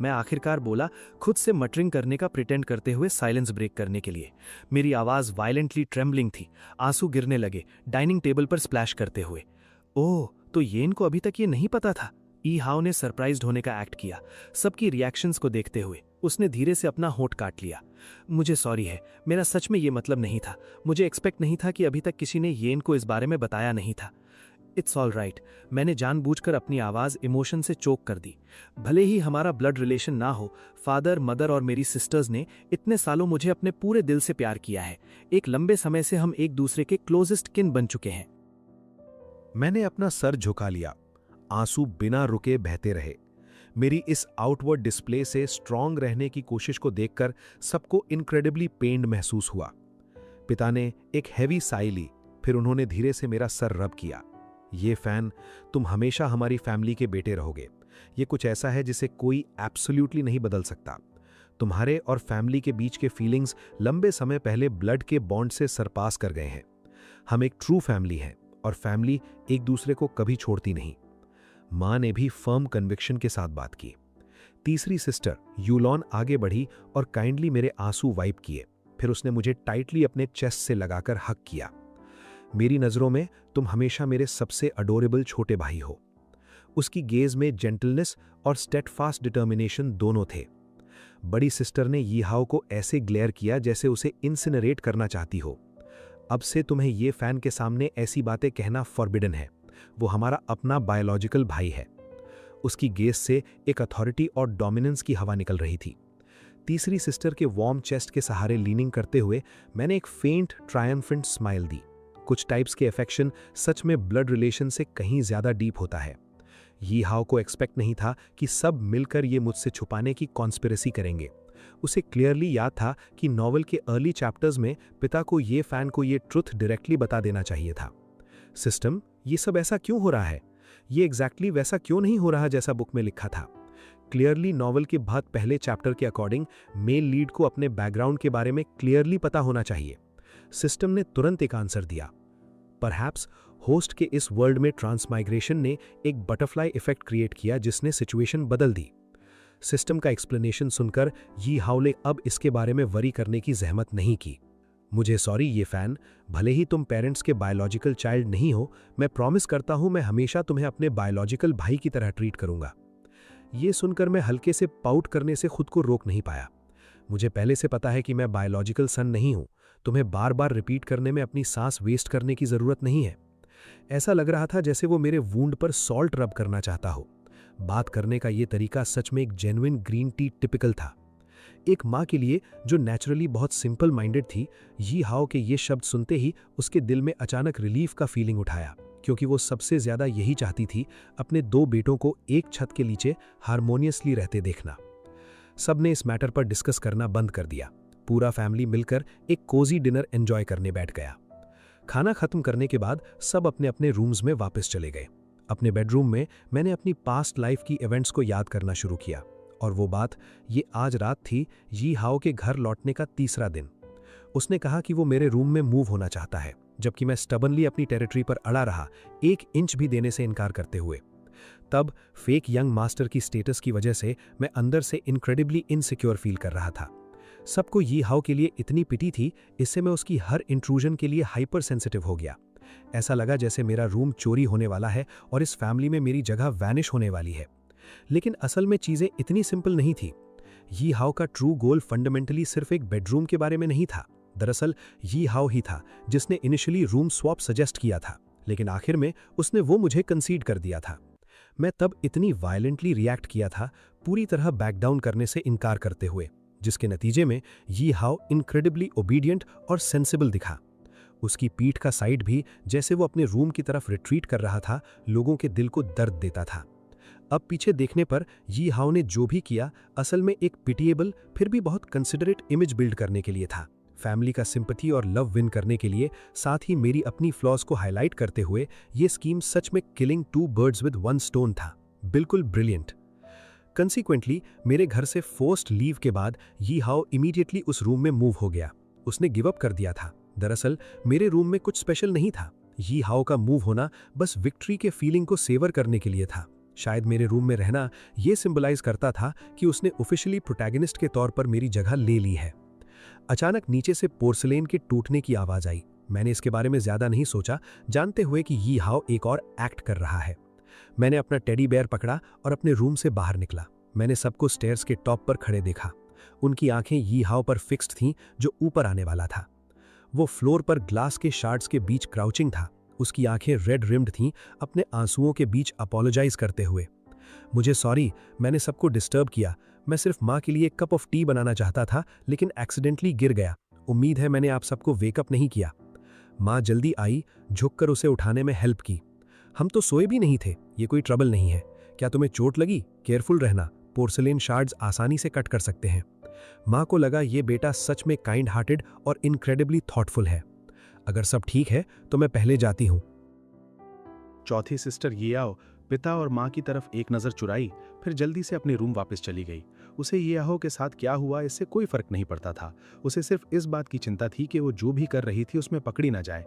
मैं आखिरकार बोला, खुद से मटरिंग करने का प्रिटेंड करते हुए साइलेंस ब्रेक करने के लिए। मेरी आवाज वायलेंटली ट्रेम्बलिंग थी। आंसू गिरने लगे, डाइनिंग टेबल पर स्प्लैश करते हुए। ओह, तो येन को अभी तक ये नहीं पता था? ई हाओ ने सरप्राइज्ड होने का एक्ट किया। सबकी रिएक्शंस को देखते हुए उसने धीरे से अपना होंठ काट लिया। मुझे सॉरी है, मेरा सच में ये मतलब नहीं था। मुझे एक्सपेक्ट नहीं था कि अभी तक किसी ने येन को इस बारे में बताया नहीं था। इट्स ऑल राइट, मैंने जानबूझकर अपनी आवाज इमोशन से चोक कर दी। भले ही हमारा ब्लड रिलेशन ना हो, फादर, मदर और मेरी सिस्टर्स ने इतने सालों मुझे अपने पूरे दिल से प्यार किया है। एक लंबे समय से हम एक दूसरे के क्लोजेस्ट किन बन चुके हैं। मैंने अपना सर झुका लिया। आंसू बिना रुके बहते रहे। मेरी इस आउटवर्ड डिस्प्ले से स्ट्रांग रहने की कोशिश को देखकर सबको इनक्रेडिबली पेन्ड महसूस हुआ। पिता ने एक हैवी साई ली, फिर उन्होंने धीरे से मेरा सर रब किया। ये फैन, तुम हमेशा हमारी फैमिली के बेटे रहोगे। ये कुछ ऐसा है जिसे कोई एब्सोल्युटली नहीं बदल सकता। तुम्हारे और फैमिली के बीच के फीलिंग्स लंबे समय पहले ब्लड के बॉन्ड से सरपास कर गए हैं। हम एक ट्रू फैमिली हैं और फैमिली एक दूसरे को कभी छोड़ती नहीं। मां ने भी फर्म कन्विक्शन के साथ बात की। तीसरी सिस्टर यूलॉन आगे बढ़ी और काइंडली मेरे आंसू वाइप किए। फिर उसने मुझे टाइटली अपने चेस्ट से लगाकर हक किया। मेरी नज़रों में तुम हमेशा मेरे सबसे अडोरेबल छोटे भाई हो। उसकी गेज में जेंटलनेस और स्टेडफास्ट डिटर्मिनेशन दोनों थे। बड़ी सिस्टर ने यीहाओ को ऐसे ग्लेयर किया जैसे उसे इंसिनरेट करना चाहती हो। अब से तुम्हें ये फैन के सामने ऐसी बातें कहना फॉरबिडन है। वो हमारा अपना बायोलॉजिकल भाई है। उसकी गेज से एक अथॉरिटी और डोमिनेंस की हवा निकल रही थी। तीसरी सिस्टर के वार्म चेस्ट के सहारे लीनिंग करते हुए मैंने एक फेंट ट्रायम्फेंट स्माइल दी। कुछ टाइप्स के अफेक्शन सच में ब्लड रिलेशन से कहीं ज्यादा डीप होता है। यीहाओ को एक्सपेक्ट नहीं था कि सब मिलकर ये मुझसे छुपाने की कॉन्स्पिरेसी करेंगे। उसे क्लियरली याद था कि नॉवल के अर्ली चैप्टर्स में पिता को ये फैन को ये ट्रुथ डायरेक्टली बता देना चाहिए था। सिस्टम, ये सब ऐसा क्यों हो रहा है? ये एग्जैक्टली वैसा क्यों नहीं हो रहा जैसा बुक में लिखा था? क्लियरली नॉवल के बहुत पहले चैप्टर के अकॉर्डिंग मेल लीड को अपने बैकग्राउंड के बारे में क्लियरली पता होना चाहिए। सिस्टम ने तुरंत एक आंसर दिया। परहैप्स होस्ट के इस वर्ल्ड में ट्रांसमाइग्रेशन ने एक बटरफ्लाई इफेक्ट क्रिएट किया जिसने सिचुएशन बदल दी। सिस्टम का एक्सप्लेनेशन सुनकर यीहाओ ने अब इसके बारे में वरी करने की जहमत नहीं की। मुझे सॉरी ये फैन, भले ही तुम पेरेंट्स के बायोलॉजिकल चाइल्ड नहीं हो, मैं प्रॉमिस करता हूं मैं हमेशा तुम्हें अपने बायोलॉजिकल भाई की तरह ट्रीट करूंगा। ये सुनकर मैं हल्के से पाउट करने से खुद को रोक नहीं पाया। मुझे पहले से पता है कि मैं बायोलॉजिकल सन नहीं हूं। तुम्हें बार बार रिपीट करने में अपनी सांस वेस्ट करने की जरूरत नहीं है। ऐसा लग रहा था जैसे वो मेरे वूंड पर सॉल्ट रब करना चाहता हो। बात करने का ये तरीका सच में एक जेन्युइन ग्रीन टी टिपिकल था। एक माँ के लिए जो नेचुरली बहुत सिंपल माइंडेड थी, यीहाओ के ये शब्द सुनते ही उसके दिल में अचानक रिलीफ का फीलिंग उठाया, क्योंकि वो सबसे ज्यादा यही चाहती थी, अपने दो बेटों को एक छत के नीचे हारमोनियसली रहते देखना। सब ने इस मैटर पर डिस्कस करना बंद कर दिया। पूरा फैमिली मिलकर एक कोजी डिनर एंजॉय करने बैठ गया। खाना खत्म करने के बाद सब अपने अपने रूम्स में वापस चले गए। अपने बेडरूम में मैंने अपनी पास्ट लाइफ की इवेंट्स को याद करना शुरू किया, और वो बात ये आज रात थी, यीहाओ के घर लौटने का तीसरा दिन। उसने कहा कि वो मेरे रूम में मूव होना चाहता है, जबकि मैं स्टबनली अपनी टेरिटरी पर अड़ा रहा, 1 इंच भी देने से इनकार करते हुए। तब फेक यंग मास्टर की स्टेटस की वजह से मैं अंदर से इनक्रेडिबली इनसिक्योर फील कर रहा था। सबको यीहाओ के लिए इतनी पिटी थी, इससे मैं उसकी हर इंट्रूजन के लिए हाइपर सेंसिटिव हो गया। ऐसा लगा जैसे मेरा रूम चोरी होने वाला है और इस फैमिली में मेरी जगह वैनिश होने वाली है। लेकिन असल में चीजें इतनी सिंपल नहीं थी। यीहाओ का ट्रू गोल फंडामेंटली सिर्फ एक बेडरूम के बारे में नहीं था। दरअसल यीहाओ ही था जिसने इनिशियली रूम स्वैप सजेस्ट किया था, लेकिन आखिर में उसने वो मुझे कंसीड कर दिया था। मैं तब इतनी वायलेंटली रिएक्ट किया था, पूरी तरह बैक डाउन करने से इनकार करते हुए, जिसके नतीजे में यीहाओ इनक्रेडिबली ओबीडियंट और सेंसिबल दिखा। उसकी पीठ का साइड भी जैसे वो अपने रूम की तरफ रिट्रीट कर रहा था, लोगों के दिल को दर्द देता था। अब पीछे देखने पर यीहाओ ने जो भी किया असल में एक पिटिएबल फिर भी बहुत कंसिडरेट इमेज बिल्ड करने के लिए था। फैमिली का सिंपैथी और लव विन करने के लिए, साथ ही मेरी अपनी फ्लॉज को हाईलाइट करते हुए, ये स्कीम सच में किलिंग 2 बर्ड्स विद 1 स्टोन था। बिल्कुल ब्रिलियंट। कंसीक्वेंटली मेरे घर से फोर्स्ड लीव के बाद यीहाओ इमीडिएटली उस रूम में मूव हो गया। उसने गिव अप कर दिया था। दरअसल मेरे रूम में कुछ स्पेशल नहीं था। यीहाओ का मूव होना बस विक्ट्री के फीलिंग को सेवर करने के लिए था। शायद मेरे रूम में रहना यह सिंबलाइज करता था कि उसने ऑफिशियली प्रोटैगनिस्ट के तौर पर मेरी जगह ले ली है। अचानक नीचे से पोर्सलेन के टूटने की आवाज आई। मैंने इसके बारे में ज्यादा नहीं सोचा, जानते हुए कि यीहाओ एक और एक्ट कर रहा है। मैंने अपना टेडी बेयर पकड़ा और अपने रूम से बाहर निकला। मैंने सबको स्टेयर्स के टॉप पर खड़े देखा। उनकी आंखें यीहाओ पर फिक्स्ड थीं, जो ऊपर आने वाला था। वो फ्लोर पर ग्लास के शार्ड्स के बीच क्राउचिंग था। उसकी आंखें रेड रिम्ड थीं, अपने आंसुओं के बीच अपोलोजाइज करते हुए। मुझे सॉरी, मैंने सबको डिस्टर्ब किया। मैं सिर्फ माँ के लिए एक कप ऑफ टी बनाना चाहता था, लेकिन एक्सीडेंटली गिर गया। उम्मीद है मैंने आप सबको वेकअप नहीं किया। माँ जल्दी आई, झुककर उसे उठाने में हेल्प की। हम तो सोए भी नहीं थे, ये कोई ट्रबल नहीं है। क्या तुम्हें चोट लगी? केयरफुल रहना, पोर्सलेन शार्ड्स आसानी से कट कर सकते हैं। माँ को लगा ये बेटा सच में काइंड हार्टेड और इनक्रेडिबली थॉटफुल है। अगर सब ठीक है तो मैं पहले जाती हूँ। चौथी सिस्टर ये आओ पिता और माँ की तरफ एक नज़र चुराई, फिर जल्दी से अपने रूम वापस चली गई। उसे ये आओ के साथ क्या हुआ इससे कोई फर्क नहीं पड़ता था। उसे सिर्फ इस बात की चिंता थी कि वो जो भी कर रही थी उसमें पकड़ी ना जाए।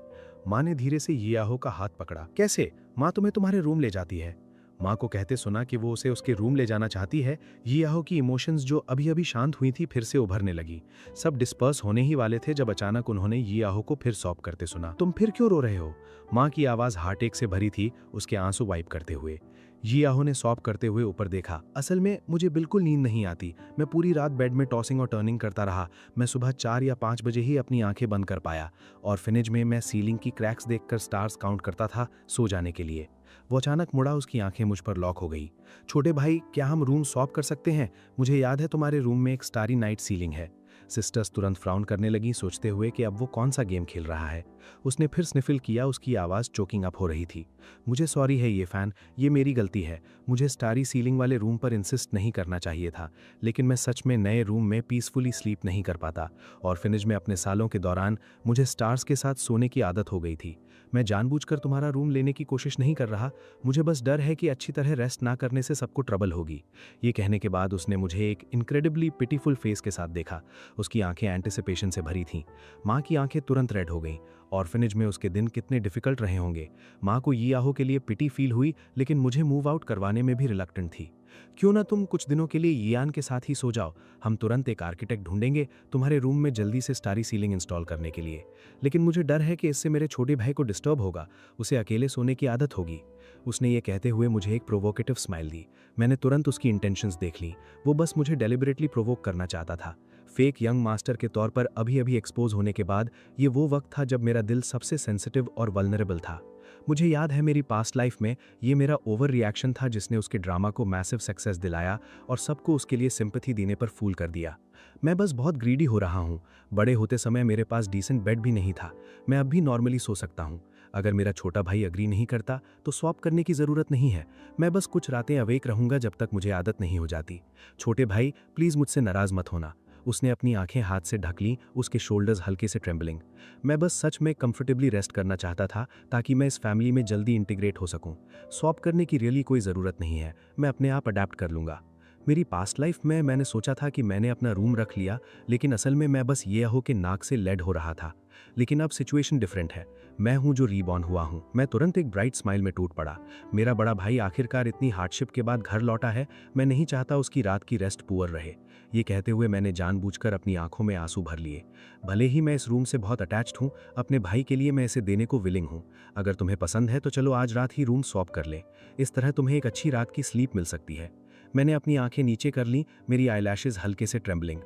माँ ने धीरे से ये आओ का हाथ पकड़ा। कैसे? माँ तुम्हें तुम्हारे रूम ले जाती है। माँ को कहते सुना कि वो उसे उसके रूम ले जाना चाहती है। ये आओ की इमोशंस जो अभी अभी शांत हुई थी फिर से उभरने लगी। सब डिस्पर्स होने ही वाले थे जब अचानक उन्होंने ये आओ को फिर सॉब करते सुना। तुम फिर क्यों रो रहे हो? माँ की आवाज हार्ट से भरी थी, उसके आंसू वाइप करते हुए। ये आहो ने सॉब करते हुए ऊपर देखा। असल में मुझे बिल्कुल नींद नहीं आती। मैं पूरी रात बेड में टॉसिंग और टर्निंग करता रहा। मैं सुबह 4 या 5 बजे ही अपनी आंखें बंद कर पाया। और फिनिश में मैं सीलिंग की क्रैक्स देखकर स्टार्स काउंट करता था सो जाने के लिए। वो अचानक मुड़ा, उसकी आंखें मुझ पर लॉक हो गई। छोटे भाई, क्या हम रूम सॉप कर सकते हैं? मुझे याद है तुम्हारे रूम में एक स्टारी नाइट सीलिंग है। सिस्टर्स तुरंत फ्राउन करने लगी, सोचते हुए कि अब वो कौन सा गेम खेल रहा है। उसने फिर स्निफिल किया, उसकी आवाज़ चोकिंग अप हो रही थी। मुझे सॉरी है ये फैन, ये मेरी गलती है। मुझे स्टारी सीलिंग वाले रूम पर इंसिस्ट नहीं करना चाहिए था, लेकिन मैं सच में नए रूम में पीसफुली स्लीप नहीं कर पाता। और फिनिश में अपने सालों के दौरान मुझे स्टार्स के साथ सोने की आदत हो गई थी। मैं जानबूझकर तुम्हारा रूम लेने की कोशिश नहीं कर रहा, मुझे बस डर है कि अच्छी तरह रेस्ट ना करने से सबको ट्रबल होगी। ये कहने के बाद उसने मुझे एक इनक्रेडिबली पिटीफुल फेस के साथ देखा। उसकी आंखें एंटिसिपेशन से भरी थीं। माँ की आंखें तुरंत रेड हो गईं। ऑर्फनेज में उसके दिन कितने डिफिकल्ट रहे होंगे। माँ को ये आहो के लिए पिटी फील हुई, लेकिन मुझे मूव आउट करवाने में भी रिलक्टेंट थी। क्यों ना तुम कुछ दिनों के लिए यान के साथ ही सो जाओ। हम तुरंत एक आर्किटेक्ट ढूंढेंगे तुम्हारे रूम में जल्दी से स्टारी सीलिंग इंस्टॉल करने के लिए। लेकिन मुझे डर है कि इससे मेरे छोटे भाई को डिस्टर्ब होगा, उसे अकेले सोने की आदत होगी। उसने ये कहते हुए मुझे एक प्रोवोकेटिव स्माइल दी। मैंने तुरंत उसकी इंटेंशंस देख ली। वो बस मुझे डेलिबरेटली प्रोवोक करना चाहता था। फेक यंग मास्टर के तौर पर अभी अभी एक्सपोज होने के बाद ये वो वक्त था जब मेरा दिल सबसे सेंसिटिव और वल्नरेबल था। मुझे याद है मेरी पास्ट लाइफ में ये मेरा ओवर रिएक्शन था जिसने उसके ड्रामा को मैसिव सक्सेस दिलाया और सबको उसके लिए सिंपैथी देने पर फूल कर दिया। मैं बस बहुत ग्रीडी हो रहा हूँ। बड़े होते समय मेरे पास डिसेंट बेड भी नहीं था। मैं अब भी नॉर्मली सो सकता हूँ। अगर मेरा छोटा भाई अग्री नहीं करता तो स्वैप करने की ज़रूरत नहीं है। मैं बस कुछ रातें अवेक रहूँगा जब तक मुझे आदत नहीं हो जाती। छोटे भाई, प्लीज़ मुझसे नाराज़ मत होना। उसने अपनी आंखें हाथ से ढक लीं, उसके शोल्डर्स हल्के से ट्रेम्बलिंग। मैं बस सच में कंफर्टेबली रेस्ट करना चाहता था ताकि मैं इस फैमिली में जल्दी इंटीग्रेट हो सकूं। स्वैप करने की रियली कोई ज़रूरत नहीं है, मैं अपने आप अडेप्ट कर लूँगा। मेरी पास्ट लाइफ में मैंने सोचा था कि मैंने अपना रूम रख लिया, लेकिन असल में मैं बस ये हो कि नाक से लेड हो रहा था। लेकिन अब सिचुएशन डिफरेंट है। मैं हूं जो रीबॉर्न हुआ हूं। मैं तुरंत एक ब्राइट स्माइल में टूट पड़ा। मेरा बड़ा भाई आखिरकार इतनी हार्डशिप के बाद घर लौटा है। मैं नहीं चाहता उसकी रात की रेस्ट पुअर रहे। ये कहते हुए मैंने जानबूझकर अपनी आंखों में आंसू भर लिए। भले ही मैं इस रूम से बहुत अटैच्ड हूँ, अपने भाई के लिए मैं इसे देने को विलिंग हूँ। अगर तुम्हें पसंद है तो चलो आज रात ही रूम स्वैप कर ले। इस तरह तुम्हें एक अच्छी रात की स्लीप मिल सकती है। मैंने अपनी आंखें नीचे कर लीं, मेरी आईलैशेस हल्के से ट्रेम्बलिंग।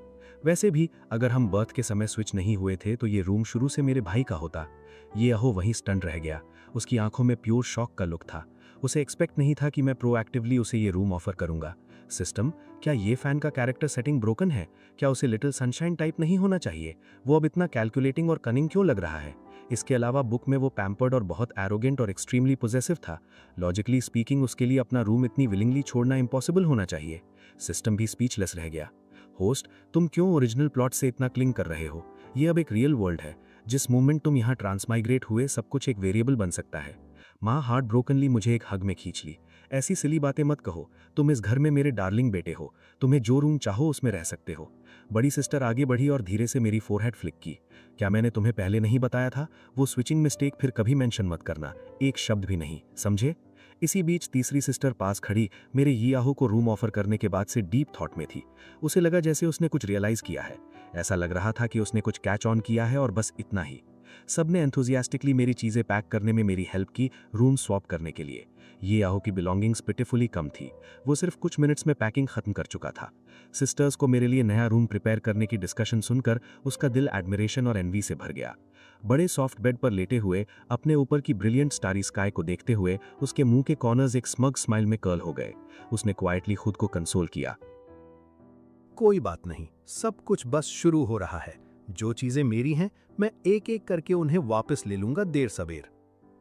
वैसे भी अगर हम बर्थ के समय स्विच नहीं हुए थे तो ये रूम शुरू से मेरे भाई का होता। ये अहो वहीं स्टंट रह गया। उसकी आंखों में प्योर शॉक का लुक था। उसे एक्सपेक्ट नहीं था कि मैं प्रोएक्टिवली उसे ये रूम ऑफर करूंगा। सिस्टम, क्या ये फैन का कैरेक्टर सेटिंग ब्रोकन है? क्या उसे लिटिल सनशाइन टाइप नहीं होना चाहिए? वो अब इतना कैलकुलेटिंग और कनिंग क्यों लग रहा है? इसके अलावा बुक में वो पैम्पर्ड और बहुत एरोगेंट और एक्सट्रीमली पोजेसिव था। लॉजिकली स्पीकिंग उसके लिए अपना रूम इतनी विलिंगली छोड़ना इम्पॉसिबल होना चाहिए। सिस्टम भी स्पीचलेस रह गया। होस्ट, तुम क्यों ओरिजिनल प्लॉट से इतना क्लिंग कर रहे हो? ये अब एक रियल वर्ल्ड है। जिस मोमेंट तुम यहाँ ट्रांसमाइग्रेट हुए सब कुछ एक वेरिएबल बन सकता है। माँ हार्ट ब्रोकनली मुझे एक हग में खींच ली। ऐसी सिली बातें मत कहो। तुम इस घर में मेरे डार्लिंग बेटे हो। तुम्हें जो रूम चाहो उसमें रह सकते हो। बड़ी सिस्टर आगे बढ़ी और धीरे से मेरी फोरहेड फ्लिक की। क्या मैंने तुम्हें पहले नहीं बताया था? वो स्विचिंग मिस्टेक फिर कभी मेंशन मत करना, एक शब्द भी नहीं, समझे? इसी बीच तीसरी सिस्टर पास खड़ी मेरे याहू को रूम ऑफर करने के बाद से डीप थॉट में थी। उसे लगा जैसे उसने कुछ रियलाइज किया है। ऐसा लग रहा था कि उसने कुछ कैच ऑन किया है और बस इतना ही। सबने एंथुजियास्टिकली मेरी चीजें पैक करने में मेरी हेल्प की रूम स्वैप करने के लिए। ये याहू की बिलोंगिंग्स पिटिफुली कम थी। वो सिर्फ कुछ मिनट्स में पैकिंग खत्म कर चुका था। सिस्टर्स को मेरे लिए नया रूम प्रिपेयर करने की डिस्कशन सुनकर उसका दिल एडमिरेशन और एनवी से भर गया। बड़े सॉफ्ट बेड पर लेटे हुए अपने ऊपर की ब्रिलियंट स्टारी स्काई को देखते हुए उसके मुंह के कॉर्नर्स एक स्मग स्माइल में कर्ल हो गए। उसने क्वाइटली खुद को कंसोल किया। कोई बात नहीं, सब कुछ बस शुरू हो रहा है। जो चीजें मेरी हैं मैं एक एक करके उन्हें वापस ले लूंगा देर सवेर।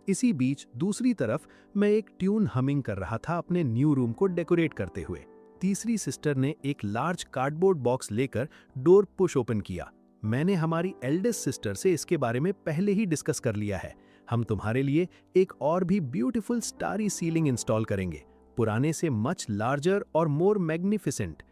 इसी बीच दूसरी तरफ मैं एक ट्यून हमिंग कर रहा था अपने न्यू रूम को डेकोरेट करते हुए। तीसरी सिस्टर ने एक लार्ज कार्डबोर्ड बॉक्स लेकर डोर पुश ओपन किया। मैंने हमारी एल्डेस्ट सिस्टर से इसके बारे में पहले ही डिस्कस कर लिया है। हम तुम्हारे लिए एक और भी ब्यूटीफुल स्टारी सीलिंग इंस्टॉल करेंगे, पुराने से मच लार्जर और मोर मैग्निफिसेंट।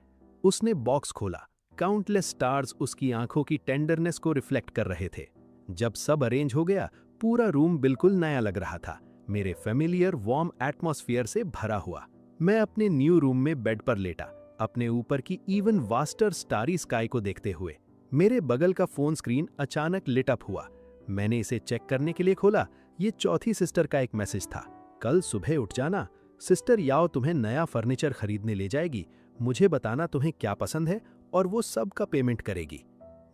उसने बॉक्स खोला। काउंटलेस स्टार्स उसकी आंखों की टेंडरनेस को रिफ्लेक्ट कर रहे थे। जब सब अरेंज हो गया, पूरा रूम बिल्कुल नया लग रहा था, मेरे फेमिलियर वार्म एटमॉस्फेयर से भरा हुआ। मैं अपने न्यू रूम में बेड पर लेटा, अपने ऊपर की इवन वास्टर स्टारी स्काई को देखते हुए। मेरे बगल का फोन स्क्रीन अचानक लिट अप हुआ। मैंने इसे चेक करने के लिए खोला। ये चौथी सिस्टर का एक मैसेज था। कल सुबह उठ जाना, सिस्टर याओ तुम्हें नया फर्नीचर खरीदने ले जाएगी। मुझे बताना तुम्हें क्या पसंद है और वो सब का पेमेंट करेगी।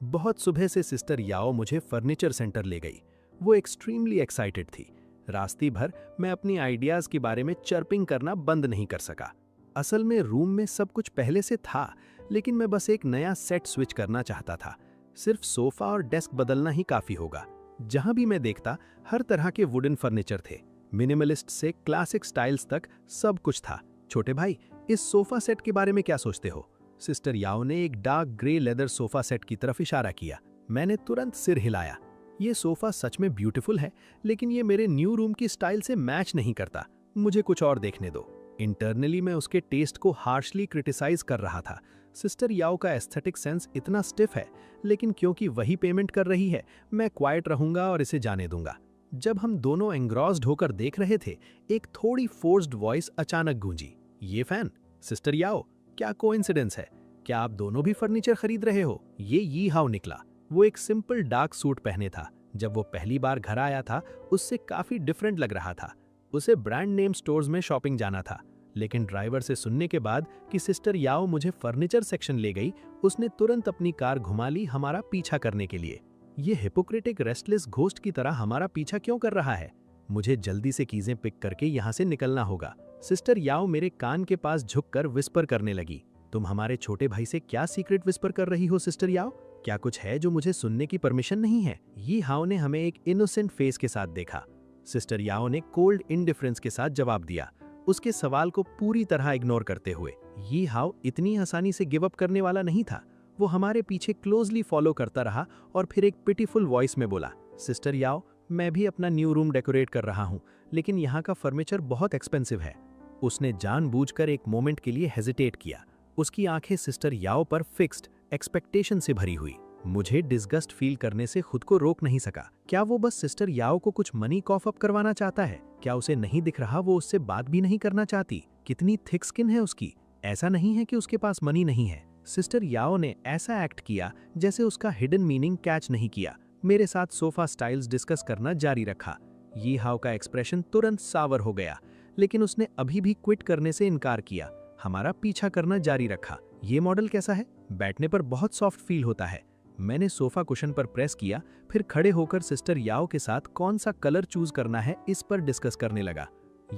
बहुत सुबह से सिस्टर याओ मुझे फर्नीचर सेंटर ले गई। वो एक्सट्रीमली एक्साइटेड थी। रास्ते भर मैं अपनी आइडियाज के बारे में चर्पिंग करना बंद नहीं कर सका। असल में रूम में सब कुछ पहले से था, लेकिन मैं बस एक नया सेट स्विच करना चाहता था। सिर्फ सोफा और डेस्क बदलना ही काफी होगा। जहां भी मैं देखता, हर तरह के वुडन फर्नीचर थे। मिनिमलिस्ट से क्लासिक स्टाइल्स तक सब कुछ था। छोटे भाई, इस सोफा सेट के बारे में क्या सोचते हो? सिस्टर याओ ने एक dark grey leather sofa set की तरफ इशारा किया। मैंने तुरंत सिर हिलाया। ये सोफा सच में ब्यूटीफुल है, लेकिन ये मेरे न्यू रूम की स्टाइल से मैच नहीं करता। मुझे कुछ और देखने दो। इंटरनली मैं उसके टेस्ट को हार्शली क्रिटिसाइज कर रहा था। सिस्टर याओ का एस्थेटिक सेंस इतना स्टिफ है, लेकिन क्योंकि वही पेमेंट कर रही है, मैं क्वाइट रहूंगा और इसे जाने दूंगा। जब हम दोनों एंग्रॉस्ड होकर देख रहे थे, एक थोड़ी फोर्स्ड वॉइस अचानक गूंजी। ये फैन? सिस्टर याओ, क्या कोइंसिडेंस है? क्या आप दोनों भी फर्नीचर खरीद रहे हो? ये यी हाउ निकला। वो एक सिंपल डार्क सूट पहने था। जब वो पहली बार घर आया था, उससे काफी डिफरेंट लग रहा था। उसे ब्रांड नेम स्टोर्स में शॉपिंग जाना था, लेकिन ड्राइवर से सुनने के बाद कि सिस्टर याओ मुझे फर्नीचर सेक्शन ले गई, उसने तुरंत अपनी कार घुमा ली हमारा पीछा करने के लिए। ये हिपोक्रेटिक रेस्टलेस घोस्ट की तरह हमारा पीछा क्यों कर रहा है? मुझे जल्दी से चीजें पिक करके यहाँ से निकलना होगा। सिस्टर याओ मेरे कान के पास झुककर विस्पर करने लगी। तुम हमारे छोटे भाई से क्या सीक्रेट विस्पर कर रही हो सिस्टर याओ? क्या कुछ है जो मुझे सुनने की परमिशन नहीं है? यी हाओ ने हमें एक इनोसेंट फेस के साथ देखा। सिस्टर याओ ने कोल्ड इंडिफरेंस के साथ जवाब दिया, उसके सवाल को पूरी तरह इग्नोर करते हुए। यी हाओ इतनी आसानी से गिव अप करने वाला नहीं था। वो हमारे पीछे क्लोजली फॉलो करता रहा और फिर एक पिटीफुल वॉइस में बोला, सिस्टर याओ, मैं भी अपना न्यू रूम डेकोरेट कर रहा हूँ, लेकिन यहाँ का फर्नीचर बहुत एक्सपेंसिव है। उसने जानबूझकर एक मोमेंट के लिए हेजिटेट किया। उसकी आंखें सिस्टर याओ पर फिक्स्ड एक्सपेक्टेशन से भरी हुई। मुझे डिस्गस्ट फील करने से खुद को रोक नहीं सका। क्या वो बस सिस्टर याओ को कुछ मनी कॉफ अप करवाना चाहता है? क्या उसे नहीं दिख रहा वो उससे बात भी नहीं करना चाहती? कितनी थिक स्किन है उसकी। ऐसा नहीं है कि उसके पास मनी नहीं है। सिस्टर याओ ने ऐसा एक्ट किया जैसे उसका हिडन मीनिंग कैच नहीं किया। मेरे साथ सोफा स्टाइल्स डिस्कस करना जारी रखा। यी हाओ का एक्सप्रेशन तुरंत सावर हो गया, लेकिन उसने अभी भी क्विट करने से इनकार किया। हमारा पीछा करना जारी रखा। ये मॉडल कैसा है? बैठने पर बहुत सॉफ्ट फील होता है। मैंने सोफा कुशन पर प्रेस किया, फिर खड़े होकर सिस्टर याओ के साथ कौन सा कलर चूज करना है इस पर डिस्कस करने लगा।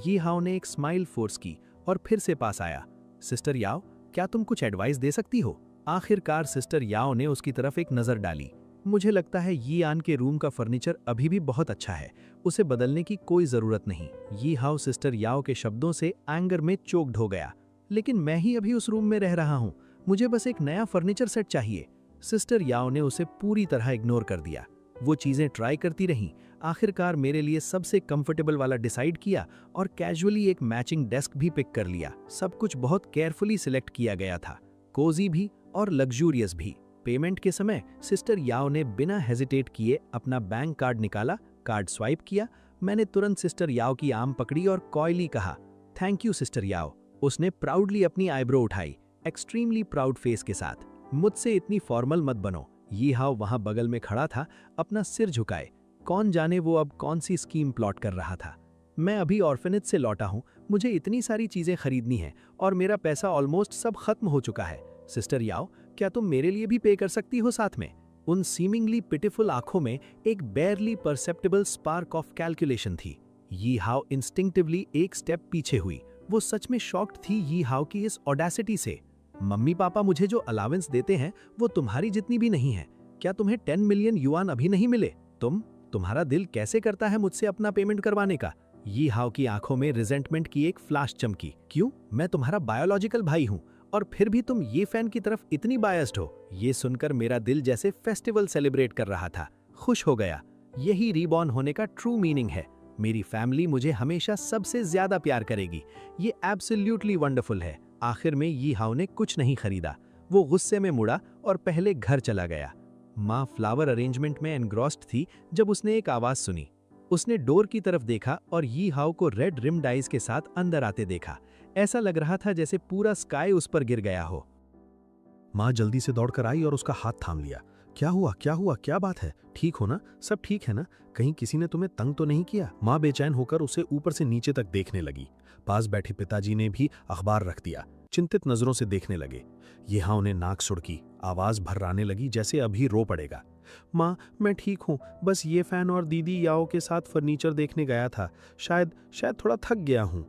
यी हाओ ने एक स्माइल फोर्स की और फिर से पास आया। सिस्टर याओ, क्या तुम कुछ एडवाइस दे सकती हो? आखिरकार सिस्टर याओ ने उसकी तरफ एक नजर डाली। मुझे लगता है यी आन के रूम का फर्नीचर अभी भी बहुत अच्छा है, उसे बदलने की कोई जरूरत नहीं। यी हाओ सिस्टर याओ के शब्दों से एंगर में चोक्ड हो गया। लेकिन मैं ही अभी उस रूम में रह रहा हूँ, मुझे बस एक नया फर्नीचर सेट चाहिए। सिस्टर याओ ने उसे पूरी तरह इग्नोर कर दिया। वो चीजें ट्राई करती रहीं। आखिरकार मेरे लिए सबसे कंफर्टेबल वाला डिसाइड किया और कैजुअली एक मैचिंग डेस्क भी पिक कर लिया। सब कुछ बहुत केयरफुली सिलेक्ट किया गया था, कोजी भी और लग्जूरियस भी। पेमेंट के समय सिस्टर याओ ने बिना हेजिटेट किए अपना बैंक कार्ड निकाला, कार्ड स्वाइप किया। मैंने तुरंत सिस्टर याओ की आर्म पकड़ी और कॉयली कहा, थैंक यू सिस्टर याओ। उसने प्राउडली अपनी आईब्रो उठाई, एक्सट्रीमली प्राउड फेस के साथ। मुझसे इतनी फॉर्मल मत बनो। यी हाओ वहां बगल में खड़ा था, अपना सिर झुकाए। कौन जाने वो अब कौन सी स्कीम प्लॉट कर रहा था। मैं अभी ऑर्फनेज से लौटा हूं, मुझे इतनी सारी चीजें खरीदनी हैं और मेरा पैसा ऑलमोस्ट सब खत्म हो चुका है। सिस्टर याओ, क्या तुम मेरे लिए भी पे कर सकती हो साथ में? उन सीमिंगली पिटिफुल आंखों में एक बेयरली परसेप्टेबल स्पार्क ऑफ कैलकुलेशन थी। यी हाओ इंस्टिंक्टिवली एक स्टेप पीछे हुई। वो सच में शॉक्ड थी यी हाओ की इस ऑडेसिटी से। मम्मी पापा मुझे जो अलावेंस देते हैं वो तुम्हारी जितनी भी नहीं है। क्या तुम्हें 10 मिलियन युआन अभी नहीं मिले? तुम्हारा दिल कैसे करता है मुझसे अपना पेमेंट करवाने का? यी हाओ की आंखों में रिजेंटमेंट की एक फ्लैश चमकी। क्यों? मैं तुम्हारा बायोलॉजिकल भाई हूँ और फिर भी तुम ये फैन की तरफ इतनी बायस्ड हो। ये सुनकर मेरा दिल जैसे फेस्टिवल सेलिब्रेट कर रहा था। खुश हो गया। यही रीबॉर्न होने का ट्रू मीनिंग है। मेरी फैमिली मुझे हमेशा सबसे ज्यादा प्यार करेगी। ये एब्सोल्युटली वंडरफुल है। आखिर में यी हाउ ने कुछ नहीं खरीदा। वो गुस्से में मुड़ा और पहले घर चला गया। माँ फ्लावर अरेंजमेंट में एनग्रॉस्ड थी जब उसने एक आवाज सुनी। उसने डोर की तरफ देखा और यी हाउ को रेड रिम डाइज के साथ अंदर आते देखा। ऐसा लग रहा था जैसे पूरा स्काई उस पर गिर गया हो। माँ जल्दी से दौड़कर आई और उसका हाथ थाम लिया। क्या हुआ, क्या हुआ, क्या बात है? ठीक हो ना? सब ठीक है ना? कहीं किसी ने तुम्हें तंग तो नहीं किया? माँ बेचैन होकर उसे ऊपर से नीचे तक देखने लगी। पास बैठे पिताजी ने भी अखबार रख दिया। चिंतित नजरों से देखने लगे। ये हाँ उन्हें नाक सुड़की, आवाज भर्राने लगी जैसे अभी रो पड़ेगा। माँ मैं ठीक हूँ, बस ये फैन और दीदी याओ के साथ फर्नीचर देखने गया था। शायद थोड़ा थक गया हूँ।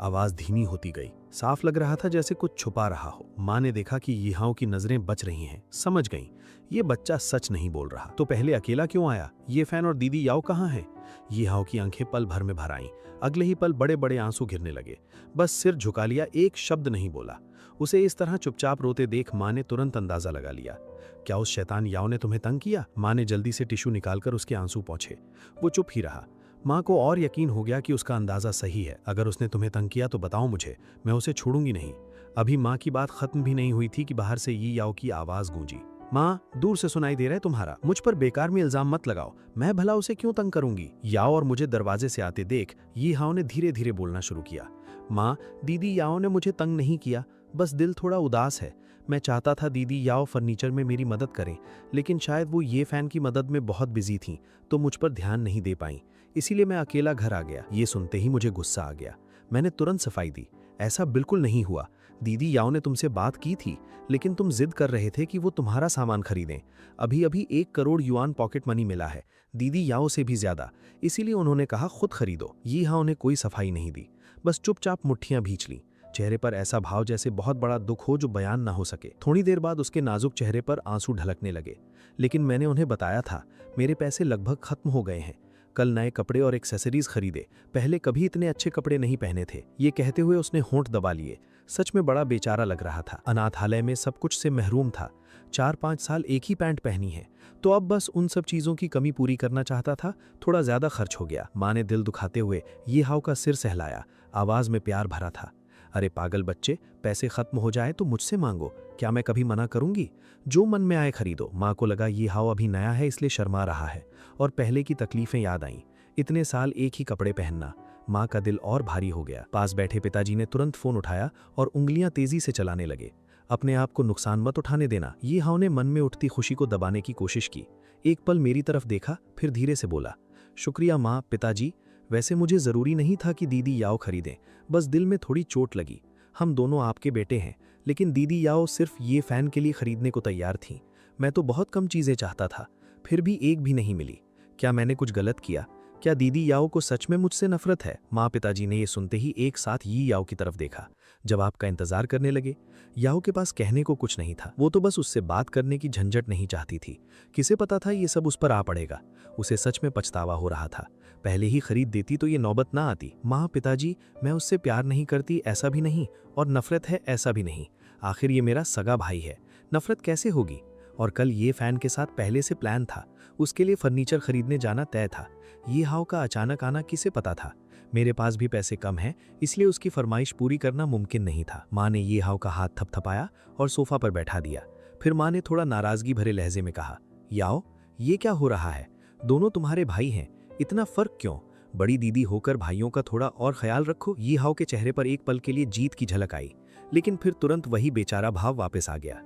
आवाज धीमी होती गई। साफ लग रहा था जैसे कुछ छुपा रहा हो। माँ ने देखा कि यीहाओ की नजरें बच रही हैं। समझ गई, ये बच्चा सच नहीं बोल रहा। तो पहले अकेला क्यों आया? ये फैन और दीदी याओ कहाँ हैं? यीहाओ की आंखें पल भर में भर आईं। अगले ही पल बड़े बड़े आंसू गिरने लगे। बस सिर झुका लिया, एक शब्द नहीं बोला। उसे इस तरह चुपचाप रोते देख माँ ने तुरंत अंदाजा लगा लिया। क्या उस शैतान याओ ने तुम्हें तंग किया? माँ ने जल्दी से टिश्यू निकालकर उसके आंसू पोंछे। वो चुप ही रहा। माँ को और यकीन हो गया कि उसका अंदाजा सही है। अगर उसने तुम्हें तंग किया तो बताओ मुझे, मैं उसे छोड़ूंगी नहीं। अभी माँ की बात खत्म भी नहीं हुई थी कि बाहर से यी याओ की आवाज गूंजी। माँ, दूर से सुनाई दे रहा है तुम्हारा। मुझ पर बेकार में इल्जाम मत लगाओ। मैं भला उसे क्यों तंग करूंगी? याओ और मुझे दरवाजे से आते देख यी हाओ ने धीरे धीरे बोलना शुरू किया। माँ, दीदी याओ ने मुझे तंग नहीं किया, बस दिल थोड़ा उदास है। मैं चाहता था दीदी याओ फर्नीचर में मेरी मदद करें, लेकिन शायद वो ये फैन की मदद में बहुत बिजी थी तो मुझ पर ध्यान नहीं दे पाई। इसीलिए मैं अकेला घर आ गया। ये सुनते ही मुझे गुस्सा आ गया। मैंने तुरंत सफाई दी। ऐसा बिल्कुल नहीं हुआ। दीदी याओ ने तुमसे बात की थी, लेकिन तुम जिद कर रहे थे कि वो तुम्हारा सामान खरीदें। अभी अभी 1 करोड़ युआन पॉकेट मनी मिला है, दीदी याओ से भी ज्यादा। इसीलिए उन्होंने कहा खुद खरीदो। यी हाओ ने कोई सफाई नहीं दी, बस चुपचाप मुट्ठियां भींच लीं। चेहरे पर ऐसा भाव जैसे बहुत बड़ा दुख हो जो बयान ना हो सके। थोड़ी देर बाद उसके नाजुक चेहरे पर आंसू ढलकने लगे। लेकिन मैंने उन्हें बताया था, मेरे पैसे लगभग खत्म हो गए हैं। कल नए कपड़े और एक्सेसरीज खरीदे। पहले कभी इतने अच्छे कपड़े नहीं पहने थे। ये कहते हुए उसने होंठ दबा लिए। सच में बड़ा बेचारा लग रहा था। अनाथालय में सब कुछ से महरूम था। 4-5 साल एक ही पैंट पहनी है, तो अब बस उन सब चीजों की कमी पूरी करना चाहता था। थोड़ा ज्यादा खर्च हो गया। माँ ने दिल दुखाते हुए यी हाओ का सिर सहलाया। आवाज में प्यार भरा था। अरे पागल बच्चे, पैसे खत्म हो जाए तो मुझसे मांगो, क्या मैं कभी मना करूंगी? जो मन में आए खरीदो। माँ को लगा यी हाओ अभी नया है इसलिए शर्मा रहा है, और पहले की तकलीफें याद आईं। इतने साल एक ही कपड़े पहनना। माँ का दिल और भारी हो गया। पास बैठे पिताजी ने तुरंत फोन उठाया और उंगलियां तेजी से चलाने लगे। अपने आप को नुकसान मत उठाने देना। यी हाओ ने मन में उठती खुशी को दबाने की कोशिश की। एक पल मेरी तरफ देखा, फिर धीरे से बोला, शुक्रिया माँ, पिताजी। वैसे मुझे जरूरी नहीं था कि दीदी याओ खरीदें, बस दिल में थोड़ी चोट लगी। हम दोनों आपके बेटे हैं, लेकिन दीदी याओ सिर्फ ये फैन के लिए खरीदने को तैयार थीं। मैं तो बहुत कम चीजें चाहता था, फिर भी एक भी नहीं मिली। क्या मैंने कुछ गलत किया? क्या दीदी याओ को सच में मुझसे नफरत है? माँ पिताजी ने ये सुनते ही एक साथ यी याओ की तरफ देखा। जवाब का इंतजार करने लगे। याओ के पास कहने को कुछ नहीं था। वो तो बस उससे बात करने की झंझट नहीं चाहती थी। किसे पता था ये सब उस पर आ पड़ेगा। उसे सच में पछतावा हो रहा था। पहले ही खरीद देती तो ये नौबत ना आती। माँ पिताजी, मैं उससे प्यार नहीं करती ऐसा भी नहीं, और नफरत है ऐसा भी नहीं। आखिर ये मेरा सगा भाई है, नफरत कैसे होगी? और कल ये फैन के साथ पहले से प्लान था। उसके लिए फर्नीचर खरीदने जाना तय था। यी हाओ का अचानक आना किसे पता था? मेरे पास भी पैसे कम हैं, इसलिए उसकी फरमाइश पूरी करना मुमकिन नहीं था। माँ ने यी हाओ का हाथ थपथपाया और सोफा पर बैठा दिया। फिर माँ ने थोड़ा नाराजगी भरे लहजे में कहा, याओ, ये क्या हो रहा है? दोनों तुम्हारे भाई हैं, इतना फर्क क्यों? बड़ी दीदी होकर भाइयों का थोड़ा और ख्याल रखो। यी हाओ के चेहरे पर एक पल के लिए जीत की झलक आई, लेकिन फिर तुरंत वही बेचारा भाव वापस आ गया।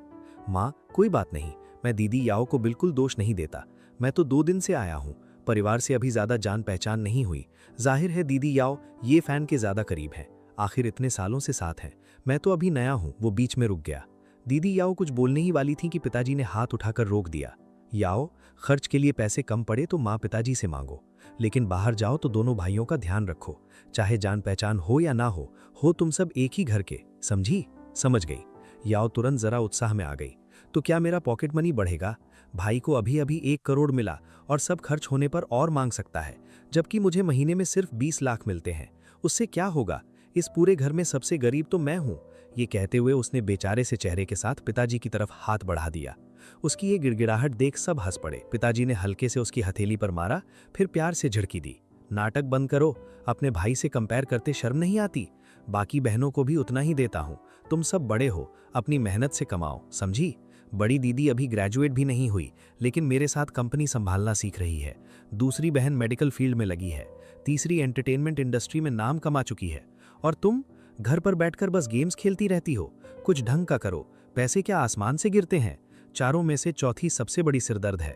माँ, कोई बात नहीं, मैं दीदी याओ को बिल्कुल दोष नहीं देता। मैं तो 2 दिन से आया हूँ, परिवार से अभी ज्यादा जान पहचान नहीं हुई। जाहिर है दीदी याओ ये फैन के ज्यादा करीब है, आखिर इतने सालों से साथ हैं। मैं तो अभी नया हूँ। वो बीच में रुक गया। दीदी याओ कुछ बोलने ही वाली थी कि पिताजी ने हाथ उठाकर रोक दिया। याओ, खर्च के लिए पैसे कम पड़े तो माँ पिताजी से मांगो, लेकिन बाहर जाओ तो दोनों भाइयों का ध्यान रखो। चाहे जान पहचान हो या ना हो तुम सब एक ही घर के, समझी? समझ गई। याओ तुरंत जरा उत्साह में आ गई। तो क्या मेरा पॉकेट मनी बढ़ेगा? भाई को अभी अभी 1 करोड़ मिला और सब खर्च होने पर और मांग सकता है, जबकि मुझे महीने में सिर्फ 20 लाख मिलते हैं। उससे क्या होगा? इस पूरे घर में सबसे गरीब तो मैं हूं। ये कहते हुए उसने बेचारे से चेहरे के साथ पिताजी की तरफ हाथ बढ़ा दिया। उसकी ये गिड़गिड़ाहट देख सब हंस पड़े। पिताजी ने हल्के से उसकी हथेली पर मारा, फिर प्यार से झिड़की दी। नाटक बंद करो, अपने भाई से कंपेयर करते शर्म नहीं आती? बाकी बहनों को भी उतना ही देता हूँ, तुम सब बड़े हो, अपनी मेहनत से कमाओ, समझी? बड़ी दीदी अभी ग्रेजुएट भी नहीं हुई, लेकिन मेरे साथ कंपनी संभालना सीख रही है। दूसरी बहन मेडिकल फील्ड में लगी है, तीसरी एंटरटेनमेंट इंडस्ट्री में नाम कमा चुकी है। और तुम घर पर बैठकर बस गेम्स खेलती रहती हो। कुछ ढंग का करो, पैसे क्या आसमान से गिरते हैं? चारों में से चौथी सबसे बड़ी सिरदर्द है।